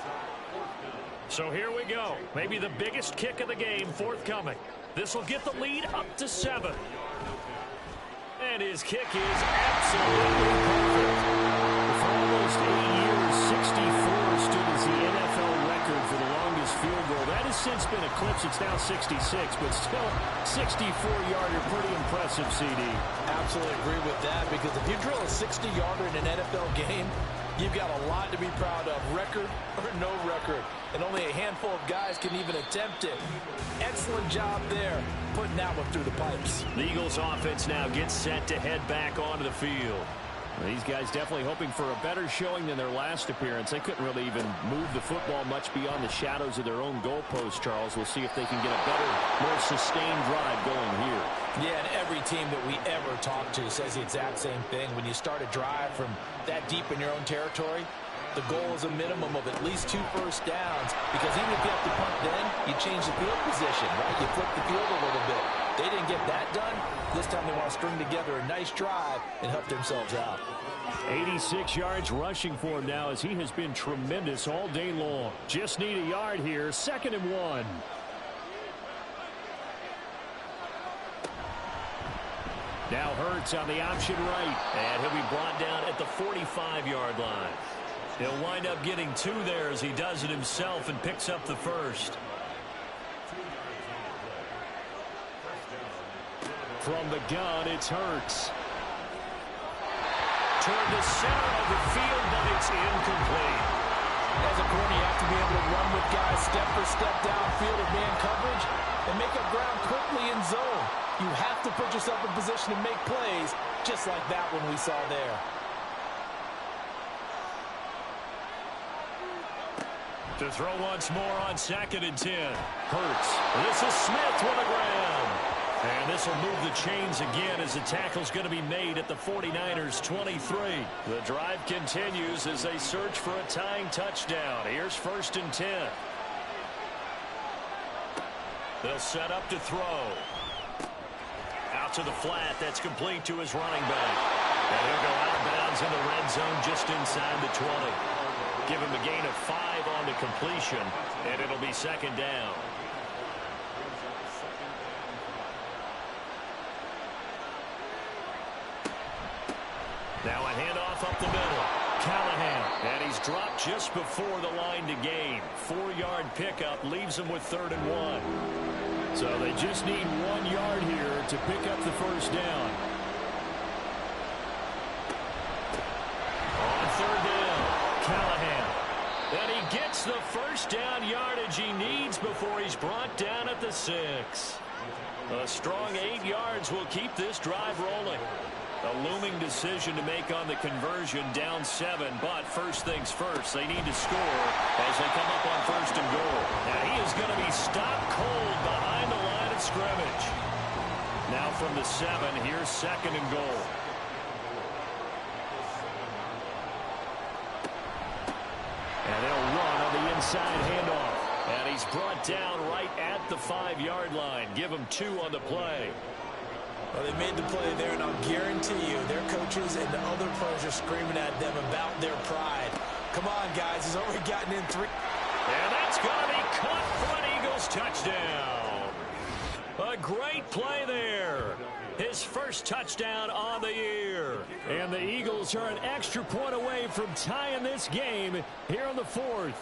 So here we go. Maybe the biggest kick of the game forthcoming. This will get the lead up to 7. And his kick is absolutely perfect. For almost 8 years, 64 stood as the NFL record for the longest field goal. That has since been eclipsed. It's now 66, but still 64-yarder. Pretty impressive, CD. Absolutely agree with that, because if you drill a 60-yarder in an NFL game, you've got a lot to be proud of, record or no record. And only a handful of guys can even attempt it. Excellent job there, putting that one through the pipes. The Eagles offense now gets set to head back onto the field. These guys definitely hoping for a better showing than their last appearance. They couldn't really even move the football much beyond the shadows of their own goalpost, Charles. We'll see if they can get a better, more sustained drive going here. Yeah, and every team that we ever talk to says the exact same thing. When you start a drive from that deep in your own territory, the goal is a minimum of at least 2 first downs, because even if you have to punt then, you change the field position, right? You flip the field a little bit. They didn't get that done. This time they want to string together a nice drive and help themselves out. 86 yards rushing for him now, as he has been tremendous all day long. Just need a yard here. 2nd and 1. Now Hurts on the option right, and he'll be brought down at the 45-yard line. He'll wind up getting 2 there as he does it himself and picks up the 1st. From the gun, it's Hurts. Toward the center of the field, but it's incomplete. As a corner, you have to be able to run with guys step for step downfield of man coverage and make up ground quickly in zone. You have to put yourself in position to make plays, just like that one we saw there. To throw once more on 2nd and 10. Hurts. This is Smith with the ground. And this will move the chains again as the tackle's going to be made at the 49ers 23. The drive continues as they search for a tying touchdown. Here's 1st and 10. They'll set up to throw. Out to the flat. That's complete to his running back. And he'll go out of bounds in the red zone just inside the 20. Give him a gain of 5 on the completion, and it'll be 2nd down. Now a handoff up the middle. Callahan, and he's dropped just before the line to gain. 4-yard pickup leaves him with 3rd and 1. So they just need 1 yard here to pick up the 1st down. On 3rd down, Callahan. And he gets the 1st down yardage he needs before he's brought down at the 6. A strong 8 yards will keep this drive rolling. A looming decision to make on the conversion, down 7, but first things first, they need to score as they come up on 1st and goal. Now he is going to be stopped cold behind the line of scrimmage. Now from the 7, here's 2nd and goal. And they'll run on the inside handoff. And he's brought down right at the 5-yard line. Give him 2 on the play. Well, they made the play there, and I'll guarantee you their coaches and the other players are screaming at them about their pride. Come on, guys. He's already gotten in 3. And that's going to be caught for an Eagles touchdown. A great play there. His first touchdown on the year. And the Eagles are an extra point away from tying this game here in the 4th.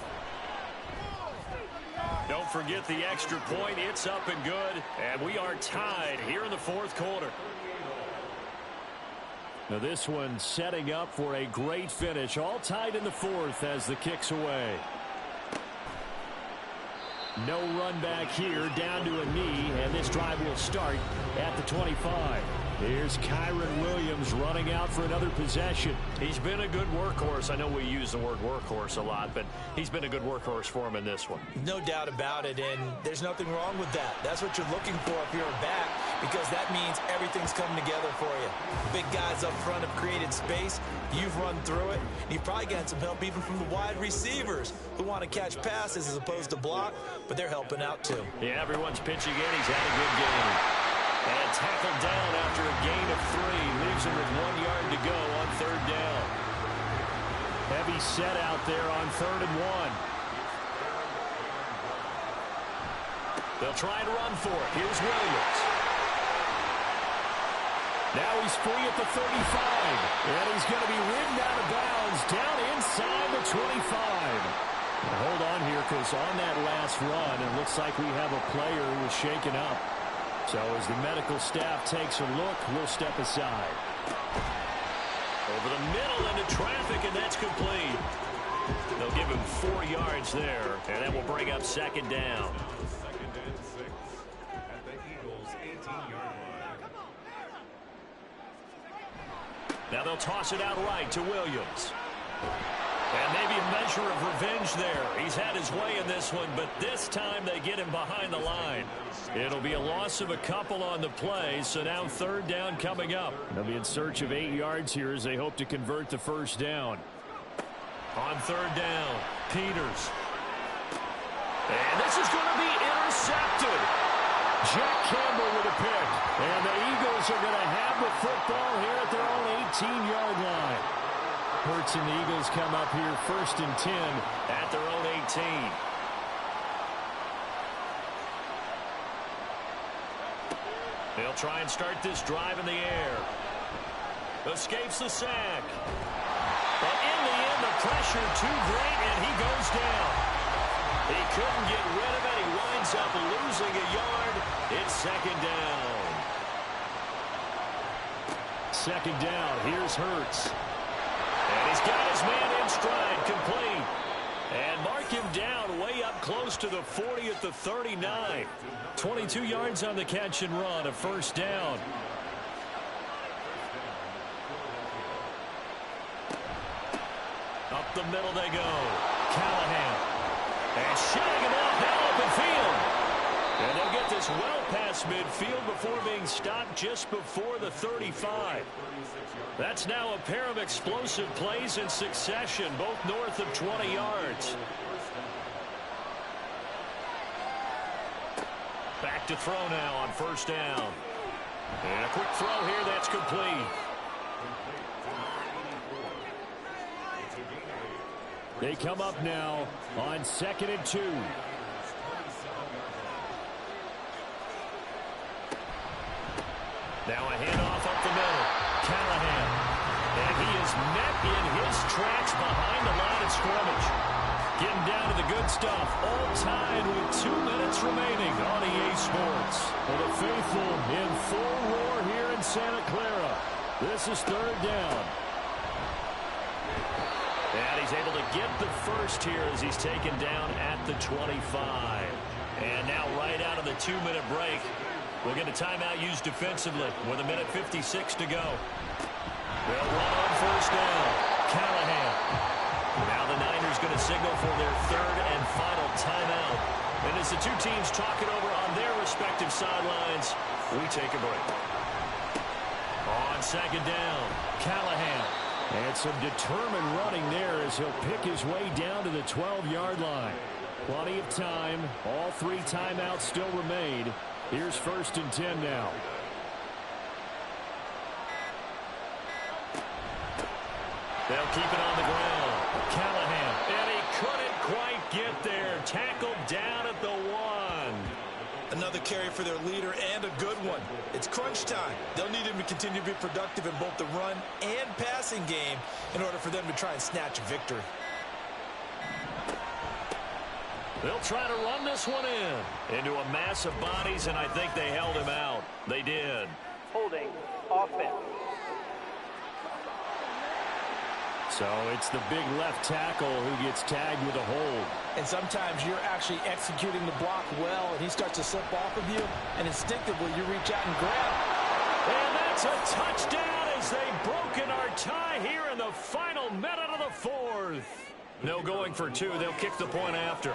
Don't forget the extra point. It's up and good. And we are tied here in the 4th quarter. Now this one setting up for a great finish. All tied in the 4th as the kick's away. No run back here, down to a knee, and this drive will start at the 25. Here's Kyron Williams running out for another possession. He's been a good workhorse. I know we use the word workhorse a lot, but he's been a good workhorse for him in this one. No doubt about it, and there's nothing wrong with that. That's what you're looking for if you're a back, because that means everything's coming together for you. Big guys up front have created space. You've run through it. You've probably gotten some help even from the wide receivers who want to catch passes as opposed to block, but they're helping out too. Yeah, everyone's pitching in. He's had a good game. And tackled down after a gain of 3. Leaves him with 1 yard to go on 3rd down. Heavy set out there on 3rd and 1. They'll try and run for it. Here's Williams. Now he's free at the 35. And he's going to be ridden out of bounds down inside the 25. Now hold on here, because on that last run, it looks like we have a player who was shaken up. So as the medical staff takes a look, we'll step aside. Over the middle into traffic, and that's complete. They'll give him 4 yards there, and that will bring up 2nd down. Second and 6 at the Eagles' 18-yard line. Now they'll toss it out right to Williams. And maybe a measure of revenge there. He's had his way in this one, but this time they get him behind the line. It'll be a loss of a couple on the play, so now 3rd down coming up. They'll be in search of 8 yards here as they hope to convert the 1st down. On 3rd down, Peters. And this is going to be intercepted. Jack Campbell with a pick. And the Eagles are going to have the football here at their own 18-yard line. Hurts and the Eagles come up here 1st and 10 at their own 18. They'll try and start this drive in the air. Escapes the sack. But in the end, the pressure too great, and he goes down. He couldn't get rid of it. He winds up losing a yard. It's 2nd down. 2nd down. Here's Hurts. And he's got his man in stride, complete. And mark him down way up close to the 40 at the 39. 22 yards on the catch and run, a 1st down. Up the middle they go. Callahan. And shooting him off now open field. And they'll get this well past midfield before being stopped just before the 35. That's now a pair of explosive plays in succession, both north of 20 yards. Back to throw now on 1st down. And a quick throw here that's complete. They come up now on 2nd and 2. Now a handoff up the middle. Callahan. And he is met in his tracks behind the line of scrimmage. Getting down to the good stuff. All tied with 2 minutes remaining on EA Sports. For the faithful in full roar here in Santa Clara. This is 3rd down. And he's able to get the first here as he's taken down at the 25. And now right out of the 2-minute break, we'll get a timeout used defensively with 1:56 to go. They'll run on 1st down. Callahan. Now the Niners going to signal for their 3rd and final timeout. And as the 2 teams talk it over on their respective sidelines, we take a break. On 2nd down, Callahan. And some determined running there as he'll pick his way down to the 12-yard line. Plenty of time. All 3 timeouts still remain. Here's 1st and 10 now. They'll keep it on the ground. Callahan. And he couldn't quite get there. Tackled down at the 1. Another carry for their leader and a good one. It's crunch time. They'll need him to continue to be productive in both the run and passing game in order for them to try and snatch a victory. They'll try to run this one in. Into a mass of bodies, and I think they held him out. They did. Holding offense. So it's the big left tackle who gets tagged with a hold. And sometimes you're actually executing the block well, and he starts to slip off of you, and instinctively you reach out and grab. And that's a touchdown as they've broken our tie here in the final minute of the 4th. No going for 2. They'll kick the point after.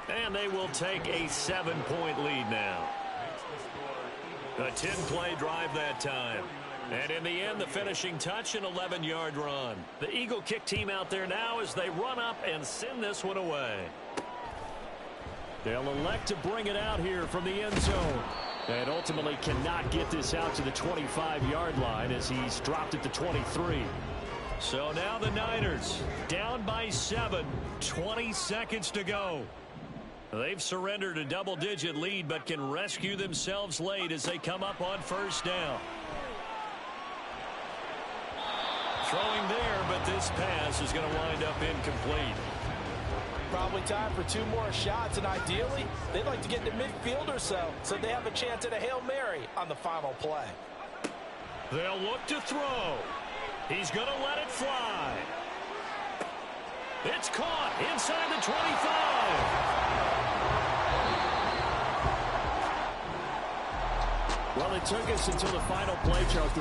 And they will take a 7-point lead now. A 10-play drive that time. And in the end, the finishing touch, an 11-yard run. The Eagle kick team out there now as they run up and send this one away. They'll elect to bring it out here from the end zone. And ultimately cannot get this out to the 25-yard line as he's dropped it to 23. So now the Niners down by 7, 20 seconds to go. They've surrendered a double-digit lead, but can rescue themselves late as they come up on 1st down. Throwing there, but this pass is going to wind up incomplete. Probably time for 2 more shots, and ideally, they'd like to get to midfield or so they have a chance at a Hail Mary on the final play. They'll look to throw. He's going to let it fly. It's caught inside the 25. Well, it took us until the final play, Charles.